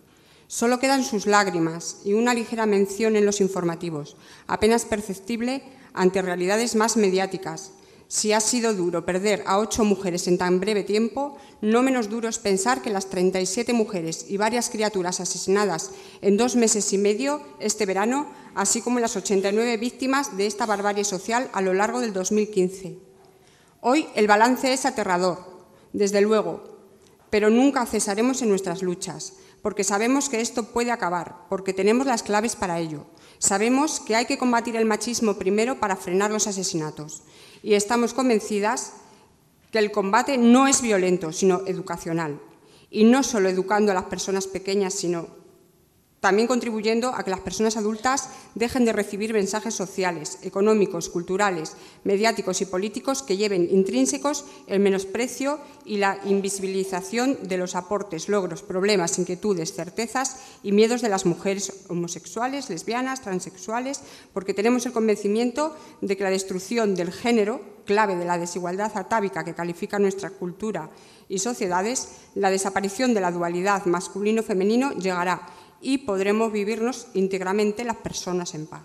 Solo quedan sus lágrimas y una ligera mención en los informativos, apenas perceptible ante realidades más mediáticas. Si ha sido duro perder a 8 mujeres en tan breve tiempo, no menos duro es pensar que las 37 mujeres y varias criaturas asesinadas en 2 meses y medio este verano, así como las 89 víctimas de esta barbarie social a lo largo del 2015. Hoy el balance es aterrador, desde luego, pero nunca cesaremos en nuestras luchas, porque sabemos que esto puede acabar, porque tenemos las claves para ello. Sabemos que hay que combatir el machismo primero para frenar los asesinatos. Y estamos convencidas que el combate no es violento, sino educacional. Y no solo educando a las personas pequeñas, sino también contribuyendo a que las personas adultas dejen de recibir mensajes sociales, económicos, culturales, mediáticos y políticos que lleven intrínsecos el menosprecio y la invisibilización de los aportes, logros, problemas, inquietudes, certezas y miedos de las mujeres homosexuales, lesbianas, transexuales, porque tenemos el convencimiento de que la destrucción del género, clave de la desigualdad atávica que califica nuestra cultura y sociedades, la desaparición de la dualidad masculino-femenino llegará y podremos vivirnos íntegramente las personas en paz.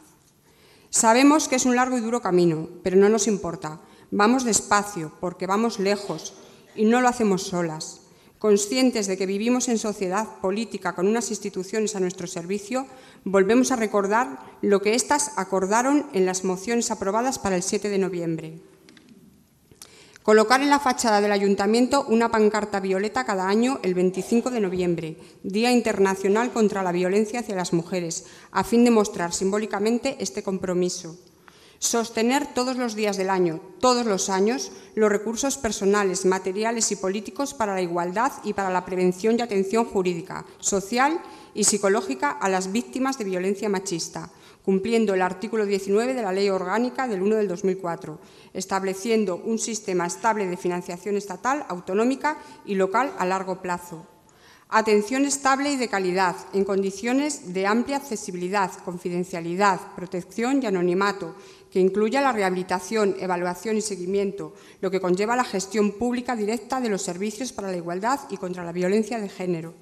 Sabemos que es un largo y duro camino, pero no nos importa. Vamos despacio, porque vamos lejos, y no lo hacemos solas. Conscientes de que vivimos en sociedad política con unas instituciones a nuestro servicio, volvemos a recordar lo que éstas acordaron en las mociones aprobadas para el 7 de noviembre. Colocar en la fachada del Ayuntamiento una pancarta violeta cada año el 25 de noviembre, Día Internacional contra la Violencia hacia las Mujeres, a fin de mostrar simbólicamente este compromiso. Sostener todos los días del año, todos los años, los recursos personales, materiales y políticos para la igualdad y para la prevención y atención jurídica, social y psicológica a las víctimas de violencia machista, cumpliendo el artículo 19 de la Ley Orgánica del 1 del 2004, estableciendo un sistema estable de financiación estatal, autonómica y local a largo plazo. Atención estable y de calidad, en condiciones de amplia accesibilidad, confidencialidad, protección y anonimato, que incluya la rehabilitación, evaluación y seguimiento, lo que conlleva la gestión pública directa de los servicios para la igualdad y contra la violencia de género.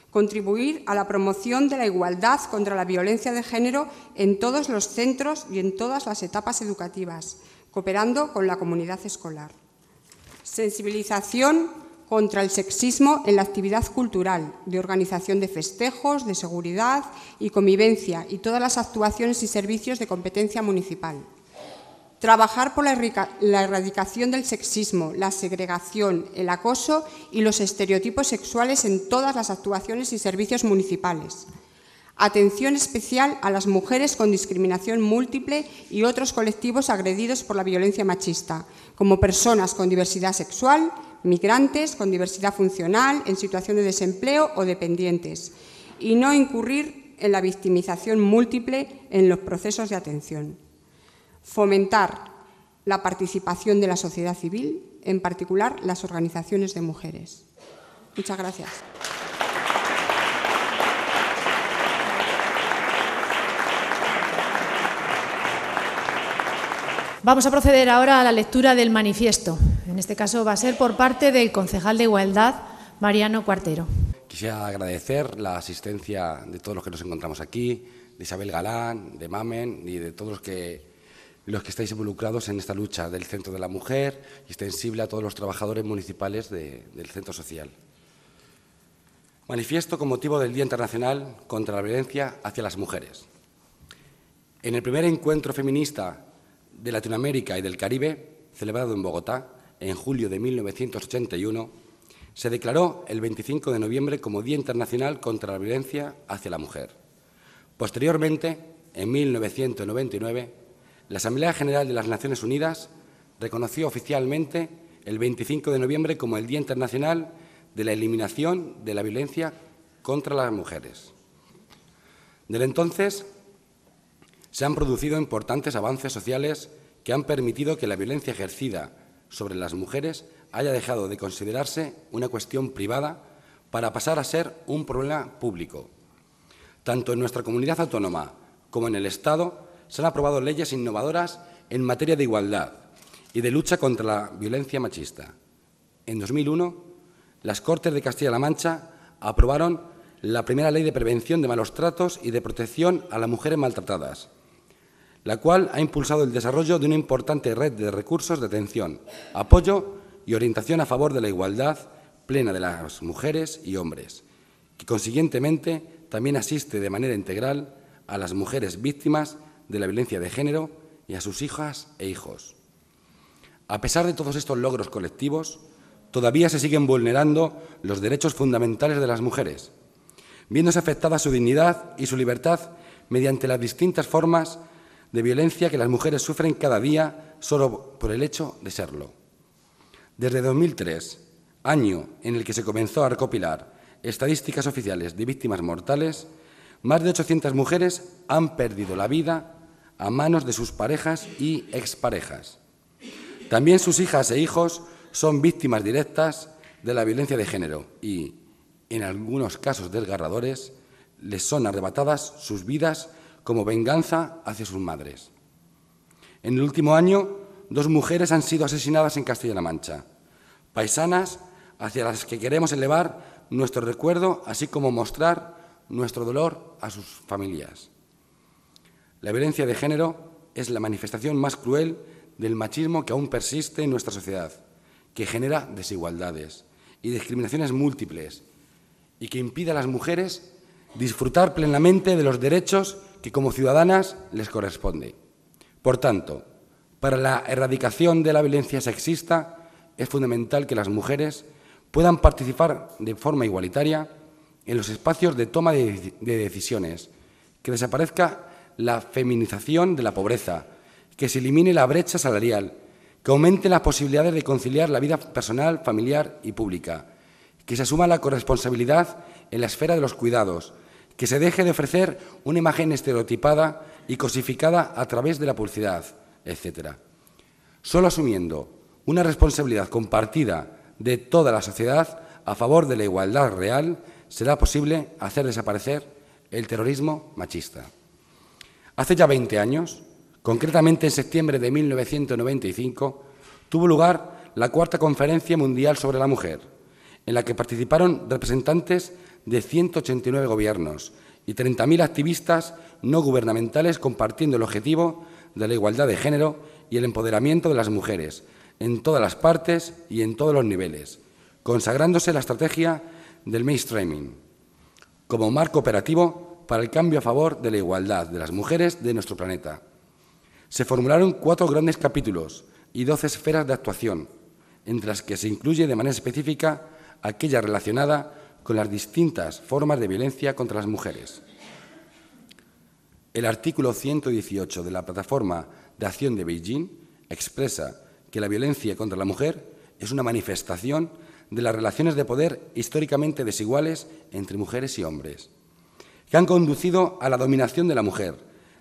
Contribuir a la promoción de la igualdad contra la violencia de género en todos los centros y en todas las etapas educativas, cooperando con la comunidad escolar. Sensibilización contra el sexismo en la actividad cultural, de organización de festejos, de seguridad y convivencia y todas las actuaciones y servicios de competencia municipal. Trabajar por la erradicación del sexismo, la segregación, el acoso y los estereotipos sexuales en todas las actuaciones y servicios municipales. Atención especial a las mujeres con discriminación múltiple y otros colectivos agredidos por la violencia machista, como personas con diversidad sexual, migrantes con diversidad funcional, en situación de desempleo o dependientes, y no incurrir en la victimización múltiple en los procesos de atención. Fomentar la participación de la sociedad civil, en particular las organizaciones de mujeres. Muchas gracias. Vamos a proceder ahora a la lectura del manifiesto. En este caso va a ser por parte del concejal de Igualdad, Mariano Cuartero. Quisiera agradecer la asistencia de todos los que nos encontramos aquí, de Isabel Galán, de Mamen y de todos los que estáis involucrados en esta lucha del Centro de la Mujer y extensible a todos los trabajadores municipales del Centro Social. Manifiesto con motivo del Día Internacional contra la Violencia hacia las Mujeres. En el primer encuentro feminista de Latinoamérica y del Caribe, celebrado en Bogotá en julio de 1981, se declaró el 25 de noviembre como Día Internacional contra la Violencia hacia la Mujer. Posteriormente, en 1999, la Asamblea General de las Naciones Unidas reconoció oficialmente el 25 de noviembre como el Día Internacional de la Eliminación de la Violencia contra las Mujeres. Desde entonces, se han producido importantes avances sociales que han permitido que la violencia ejercida sobre las mujeres haya dejado de considerarse una cuestión privada para pasar a ser un problema público. Tanto en nuestra comunidad autónoma como en el Estado se han aprobado leyes innovadoras en materia de igualdad y de lucha contra la violencia machista. En 2001, las Cortes de Castilla-La Mancha aprobaron la primera ley de prevención de malos tratos y de protección a las mujeres maltratadas, la cual ha impulsado el desarrollo de una importante red de recursos de atención, apoyo y orientación a favor de la igualdad plena de las mujeres y hombres, que consiguientemente también asiste de manera integral a las mujeres víctimas de la violencia de género y a sus hijas e hijos. A pesar de todos estos logros colectivos, todavía se siguen vulnerando los derechos fundamentales de las mujeres, viéndose afectada su dignidad y su libertad mediante las distintas formas de violencia que las mujeres sufren cada día solo por el hecho de serlo. Desde 2003, año en el que se comenzó a recopilar estadísticas oficiales de víctimas mortales, más de 800 mujeres han perdido la vida a manos de sus parejas y exparejas. También sus hijas e hijos son víctimas directas de la violencia de género y, en algunos casos desgarradores, les son arrebatadas sus vidas como venganza hacia sus madres. En el último año, 2 mujeres han sido asesinadas en Castilla-La Mancha, paisanas hacia las que queremos elevar nuestro recuerdo, así como mostrar nuestro dolor a sus familias. La violencia de género es la manifestación más cruel del machismo que aún persiste en nuestra sociedad, que genera desigualdades y discriminaciones múltiples y que impide a las mujeres disfrutar plenamente de los derechos que como ciudadanas les corresponde. Por tanto, para la erradicación de la violencia sexista es fundamental que las mujeres puedan participar de forma igualitaria en los espacios de toma de decisiones, que desaparezca la feminización de la pobreza, que se elimine la brecha salarial, que aumente las posibilidades de conciliar la vida personal, familiar y pública, que se asuma la corresponsabilidad en la esfera de los cuidados, que se deje de ofrecer una imagen estereotipada y cosificada a través de la publicidad, etc. Solo asumiendo una responsabilidad compartida de toda la sociedad a favor de la igualdad real será posible hacer desaparecer el terrorismo machista. Hace ya 20 años, concretamente en septiembre de 1995, tuvo lugar la 4ª Conferencia Mundial sobre la Mujer, en la que participaron representantes de 189 gobiernos y 30.000 activistas no gubernamentales compartiendo el objetivo de la igualdad de género y el empoderamiento de las mujeres en todas las partes y en todos los niveles, consagrándose la estrategia del mainstreaming como marco operativo para el cambio a favor de la igualdad de las mujeres de nuestro planeta. Se formularon 4 grandes capítulos y 12 esferas de actuación, entre las que se incluye de manera específica aquella relacionada con las distintas formas de violencia contra las mujeres. El artículo 118 de la Plataforma de Acción de Beijing expresa que la violencia contra la mujer es una manifestación de las relaciones de poder históricamente desiguales entre mujeres y hombres, que han conducido a la dominación de la mujer,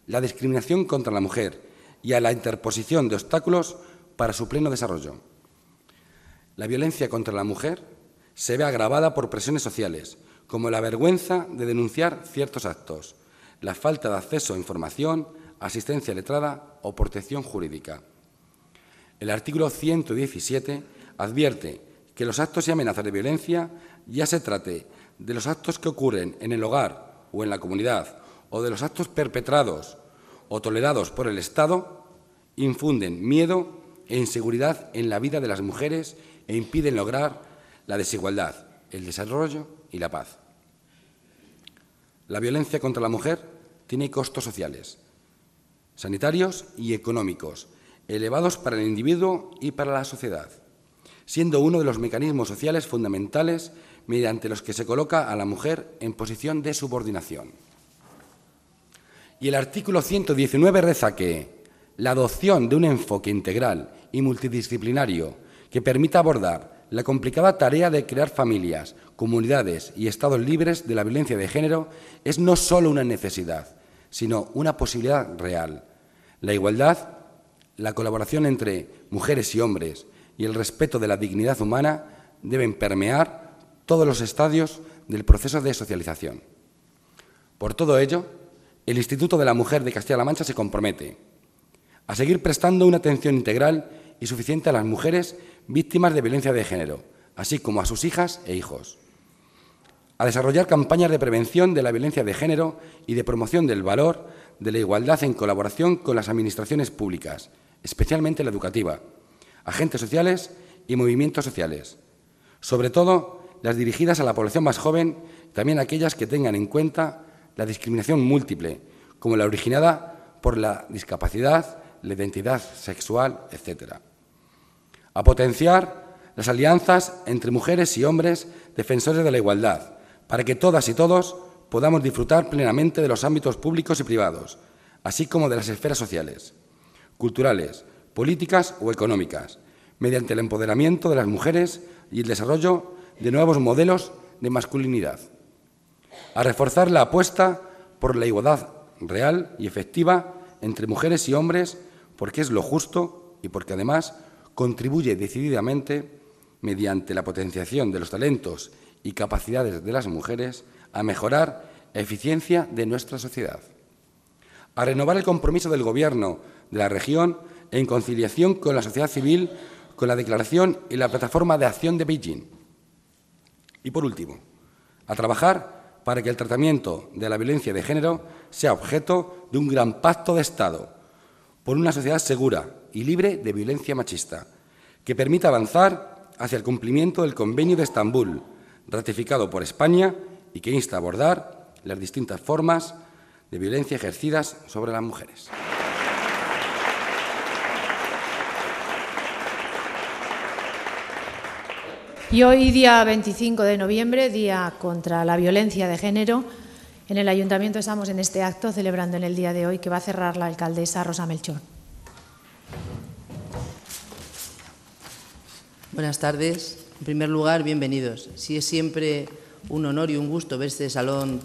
la discriminación contra la mujer y a la interposición de obstáculos para su pleno desarrollo. La violencia contra la mujer se ve agravada por presiones sociales, como la vergüenza de denunciar ciertos actos, la falta de acceso a información, asistencia letrada o protección jurídica. El artículo 117 advierte que los actos y amenazas de violencia, ya se trate de los actos que ocurren en el hogar o en la comunidad, o de los actos perpetrados o tolerados por el Estado, infunden miedo e inseguridad en la vida de las mujeres e impiden lograr la desigualdad, el desarrollo y la paz. La violencia contra la mujer tiene costos sociales, sanitarios y económicos, elevados para el individuo y para la sociedad, siendo uno de los mecanismos sociales fundamentales mediante los que se coloca a la mujer en posición de subordinación. Y el artículo 119 reza que la adopción de un enfoque integral y multidisciplinario que permita abordar la complicada tarea de crear familias, comunidades y estados libres de la violencia de género es no solo una necesidad, sino una posibilidad real. La igualdad, la colaboración entre mujeres y hombres y el respeto de la dignidad humana deben permear todos los estadios del proceso de socialización. Por todo ello, el Instituto de la Mujer de Castilla-La Mancha se compromete a seguir prestando una atención integral y suficiente a las mujeres víctimas de violencia de género, así como a sus hijas e hijos, a desarrollar campañas de prevención de la violencia de género y de promoción del valor de la igualdad en colaboración con las administraciones públicas, especialmente la educativa, agentes sociales y movimientos sociales, sobre todo las dirigidas a la población más joven, también aquellas que tengan en cuenta la discriminación múltiple, como la originada por la discapacidad, la identidad sexual, etc. A potenciar las alianzas entre mujeres y hombres defensores de la igualdad, para que todas y todos podamos disfrutar plenamente de los ámbitos públicos y privados, así como de las esferas sociales, culturales, políticas o económicas, mediante el empoderamiento de las mujeres y el desarrollo de nuevos modelos de masculinidad. A reforzar la apuesta por la igualdad real y efectiva entre mujeres y hombres, porque es lo justo y porque además contribuye decididamente, mediante la potenciación de los talentos y capacidades de las mujeres, a mejorar la eficiencia de nuestra sociedad. A renovar el compromiso del Gobierno de la región en conciliación con la sociedad civil, con la Declaración y la Plataforma de Acción de Beijing. Y, por último, a trabajar para que el tratamiento de la violencia de género sea objeto de un gran pacto de Estado por una sociedad segura y libre de violencia machista, que permita avanzar hacia el cumplimiento del Convenio de Estambul, ratificado por España y que insta a abordar las distintas formas de violencia ejercidas sobre las mujeres. Y hoy, día 25 de noviembre, Día contra la Violencia de Género, en el Ayuntamiento estamos en este acto celebrando en el día de hoy que va a cerrar la alcaldesa Rosa Melchor. Buenas tardes. En primer lugar, bienvenidos. Sí, es siempre un honor y un gusto ver este salón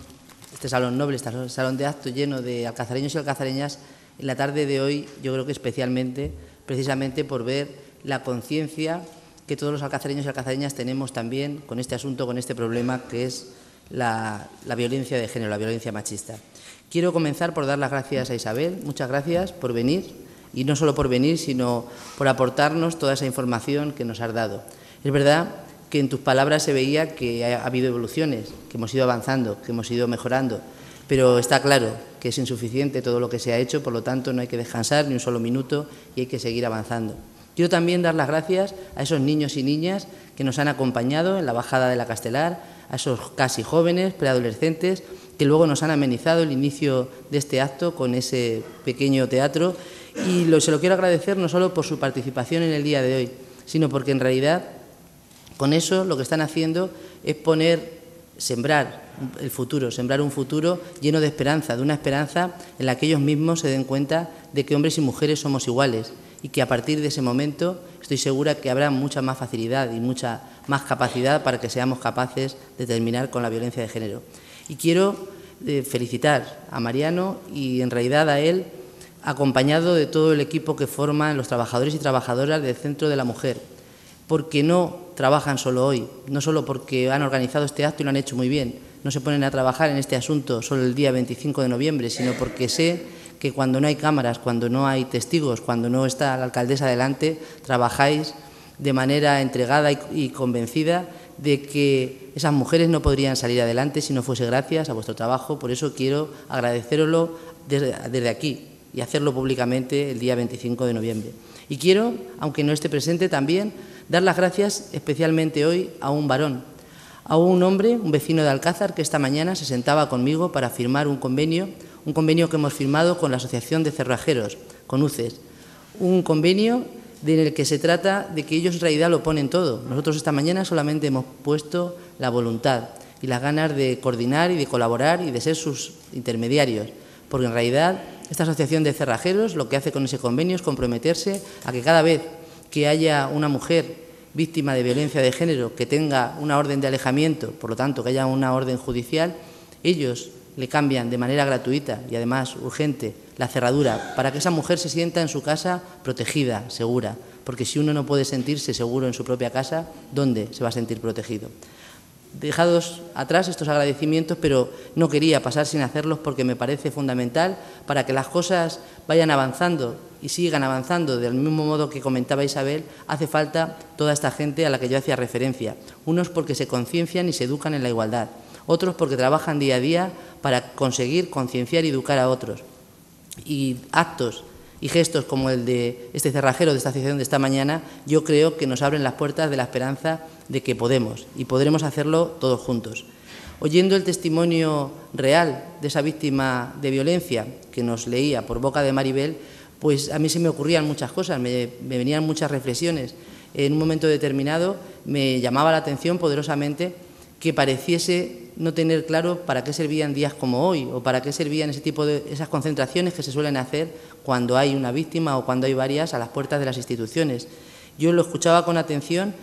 noble, este salón de acto lleno de alcazareños y alcazareñas en la tarde de hoy, yo creo que especialmente, precisamente por ver la conciencia que todos los alcazareños y alcazareñas tenemos también con este asunto, con este problema que es la violencia de género, la violencia machista. Quiero comenzar por dar las gracias a Isabel. Muchas gracias por venir, y no solo por venir, sino por aportarnos toda esa información que nos has dado. Es verdad que en tus palabras se veía que ha habido evoluciones, que hemos ido avanzando, que hemos ido mejorando, pero está claro que es insuficiente todo lo que se ha hecho, por lo tanto no hay que descansar ni un solo minuto y hay que seguir avanzando. Quiero también dar las gracias a esos niños y niñas que nos han acompañado en la bajada de la Castelar, a esos casi jóvenes, preadolescentes, que luego nos han amenizado el inicio de este acto con ese pequeño teatro, y se lo quiero agradecer no solo por su participación en el día de hoy, sino porque en realidad con eso lo que están haciendo es poner sembrar el futuro, sembrar un futuro lleno de esperanza, de una esperanza en la que ellos mismos se den cuenta de que hombres y mujeres somos iguales y que a partir de ese momento estoy segura que habrá mucha más facilidad y mucha más capacidad para que seamos capaces de terminar con la violencia de género. Y quiero felicitar a Mariano y en realidad a él, acompañado de todo el equipo que forman los trabajadores y trabajadoras del Centro de la Mujer, porque no trabajan solo hoy, no solo porque han organizado este acto y lo han hecho muy bien, no se ponen a trabajar en este asunto solo el día 25 de noviembre, sino porque sé que cuando no hay cámaras, cuando no hay testigos, cuando no está la alcaldesa delante, trabajáis de manera entregada y convencida de que esas mujeres no podrían salir adelante si no fuese gracias a vuestro trabajo. Por eso quiero agradecéroslo desde aquí y hacerlo públicamente el día 25 de noviembre. Y quiero, aunque no esté presente, también dar las gracias especialmente hoy a un varón, a un hombre, un vecino de Alcázar, que esta mañana se sentaba conmigo para firmar un convenio que hemos firmado con la Asociación de Cerrajeros, con UCES, un convenio en el que se trata de que ellos en realidad lo ponen todo. Nosotros esta mañana solamente hemos puesto la voluntad y las ganas de coordinar y de colaborar y de ser sus intermediarios, porque en realidad esta Asociación de Cerrajeros lo que hace con ese convenio es comprometerse a que cada vez que haya una mujer víctima de violencia de género que tenga una orden de alejamiento, por lo tanto que haya una orden judicial, ellos le cambian de manera gratuita y además urgente la cerradura para que esa mujer se sienta en su casa protegida, segura, porque si uno no puede sentirse seguro en su propia casa, ¿dónde se va a sentir protegido? Dejados atrás estos agradecimientos, pero no quería pasar sin hacerlos porque me parece fundamental para que las cosas vayan avanzando y sigan avanzando del mismo modo que comentaba Isabel. Hace falta toda esta gente a la que yo hacía referencia, unos porque se conciencian y se educan en la igualdad, otros porque trabajan día a día para conseguir concienciar y educar a otros. Y actos y gestos como el de este cerrajero de esta asociación de esta mañana, yo creo que nos abren las puertas de la esperanza de que podemos y podremos hacerlo todos juntos. Oyendo el testimonio real de esa víctima de violencia que nos leía por boca de Maribel, pues a mí se me ocurrían muchas cosas, me venían muchas reflexiones. En un momento determinado me llamaba la atención poderosamente que pareciese no tener claro para qué servían días como hoy o para qué servían esas concentraciones que se suelen hacer cuando hay una víctima o cuando hay varias a las puertas de las instituciones. Yo lo escuchaba con atención,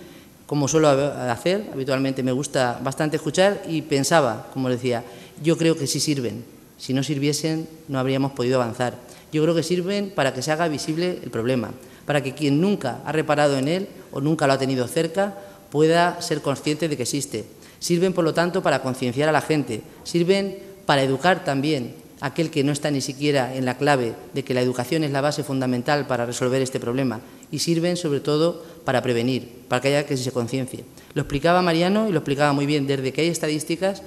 como suelo hacer, habitualmente me gusta bastante escuchar, y pensaba, como decía, yo creo que sí sirven. Si no sirviesen, no habríamos podido avanzar. Yo creo que sirven para que se haga visible el problema, para que quien nunca ha reparado en él o nunca lo ha tenido cerca pueda ser consciente de que existe. Sirven, por lo tanto, para concienciar a la gente, sirven para educar también a aquel que no está ni siquiera en la clave de que la educación es la base fundamental para resolver este problema, y sirven, sobre todo, para prevenir, para que haya que se conciencie. Lo explicaba Mariano y lo explicaba muy bien, desde que hay estadísticas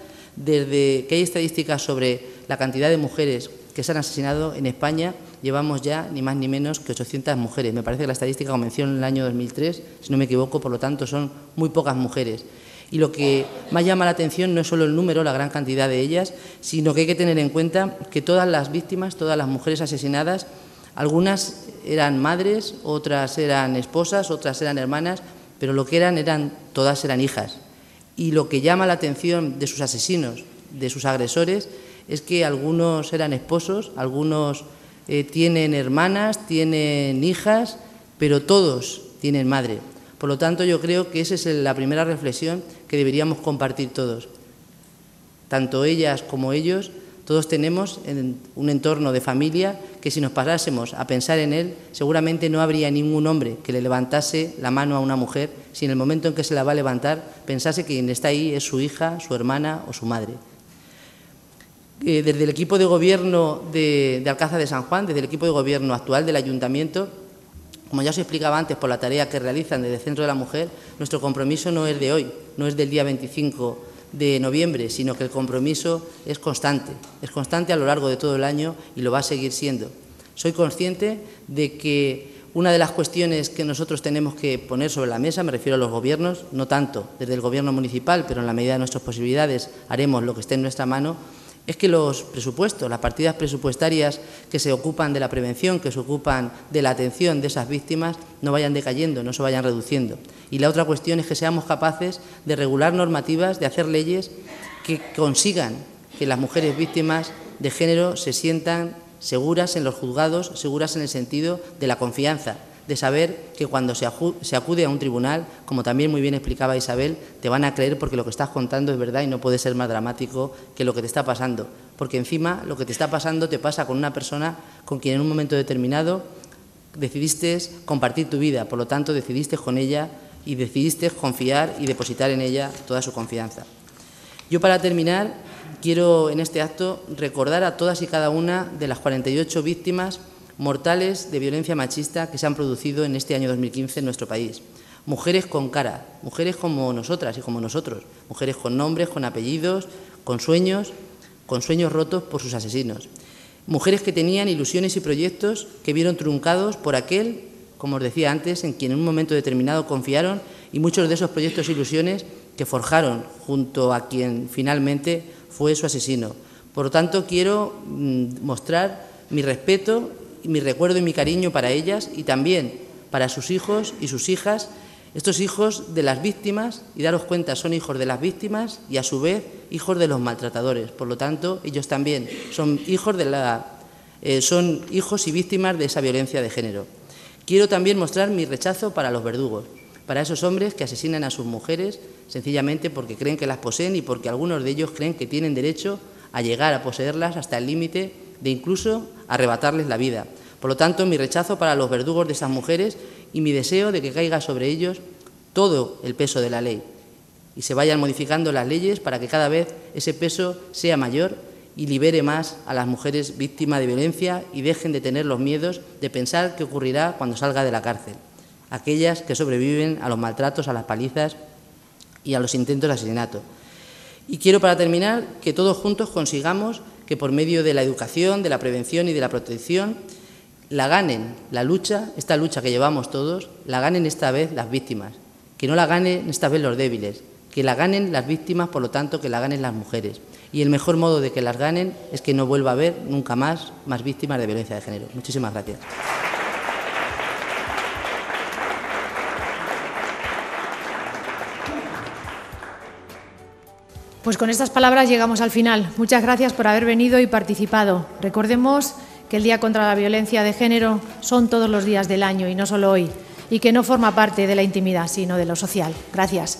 sobre la cantidad de mujeres que se han asesinado en España, llevamos ya ni más ni menos que 800 mujeres. Me parece que la estadística comenzó en el año 2003, si no me equivoco, por lo tanto son muy pocas mujeres. Y lo que más llama la atención no es solo el número, la gran cantidad de ellas, sino que hay que tener en cuenta que todas las víctimas, todas las mujeres asesinadas, algunas eran madres, otras eran esposas, otras eran hermanas, pero lo que todas eran hijas. Y lo que llama la atención de sus asesinos, de sus agresores, es que algunos eran esposos, algunos tienen hermanas, tienen hijas, pero todos tienen madre. Por lo tanto, yo creo que esa es la primera reflexión que deberíamos compartir todos. Tanto ellas como ellos, todos tenemos un entorno de familia que si nos parásemos a pensar en él, seguramente no habría ningún hombre que le levantase la mano a una mujer si en el momento en que se la va a levantar pensase que quien está ahí es su hija, su hermana o su madre. Desde el equipo de gobierno de Alcázar de San Juan, desde el equipo de gobierno actual del Ayuntamiento, como ya os explicaba antes, por la tarea que realizan desde el Centro de la Mujer, nuestro compromiso no es de hoy, no es del día 25 de noviembre, sino que el compromiso es constante a lo largo de todo el año y lo va a seguir siendo. Soy consciente de que una de las cuestiones que nosotros tenemos que poner sobre la mesa, me refiero a los gobiernos, no tanto desde el Gobierno municipal, pero en la medida de nuestras posibilidades haremos lo que esté en nuestra mano, es que los presupuestos, las partidas presupuestarias que se ocupan de la prevención, que se ocupan de la atención de esas víctimas, no vayan decayendo, no se vayan reduciendo. Y la otra cuestión es que seamos capaces de regular normativas, de hacer leyes que consigan que las mujeres víctimas de género se sientan seguras en los juzgados, seguras en el sentido de la confianza, de saber que cuando se acude a un tribunal, como también muy bien explicaba Isabel, te van a creer porque lo que estás contando es verdad y no puede ser más dramático que lo que te está pasando. Porque encima lo que te está pasando te pasa con una persona con quien en un momento determinado decidiste compartir tu vida, por lo tanto decidiste con ella y decidiste confiar y depositar en ella toda su confianza. Yo, para terminar, quiero en este acto recordar a todas y cada una de las 48 víctimas mortales de violencia machista que se han producido en este año 2015 en nuestro país. Mujeres con cara, mujeres como nosotras y como nosotros, mujeres con nombres, con apellidos, con sueños rotos por sus asesinos. Mujeres que tenían ilusiones y proyectos que vieron truncados por aquel, como os decía antes, en quien en un momento determinado confiaron, y muchos de esos proyectos e ilusiones que forjaron junto a quien finalmente fue su asesino. Por lo tanto, quiero mostrar mi respeto, mi recuerdo y mi cariño para ellas y también para sus hijos y sus hijas, estos hijos de las víctimas, y daros cuenta, son hijos de las víctimas y a su vez hijos de los maltratadores. Por lo tanto, ellos también son hijos y víctimas de esa violencia de género. Quiero también mostrar mi rechazo para los verdugos, para esos hombres que asesinan a sus mujeres sencillamente porque creen que las poseen y porque algunos de ellos creen que tienen derecho a llegar a poseerlas hasta el límite de incluso arrebatarles la vida. Por lo tanto, mi rechazo para los verdugos de esas mujeres y mi deseo de que caiga sobre ellos todo el peso de la ley y se vayan modificando las leyes para que cada vez ese peso sea mayor y libere más a las mujeres víctimas de violencia y dejen de tener los miedos de pensar qué ocurrirá cuando salga de la cárcel. Aquellas que sobreviven a los maltratos, a las palizas y a los intentos de asesinato. Y quiero, para terminar, que todos juntos consigamos que por medio de la educación, de la prevención y de la protección, la ganen la lucha, esta lucha que llevamos todos, la ganen esta vez las víctimas, que no la ganen esta vez los débiles, que la ganen las víctimas, por lo tanto, que la ganen las mujeres. Y el mejor modo de que las ganen es que no vuelva a haber nunca más víctimas de violencia de género. Muchísimas gracias. Pues con estas palabras llegamos al final. Muchas gracias por haber venido y participado. Recordemos que el Día contra la Violencia de Género son todos los días del año y no solo hoy, y que no forma parte de la intimidad, sino de lo social. Gracias.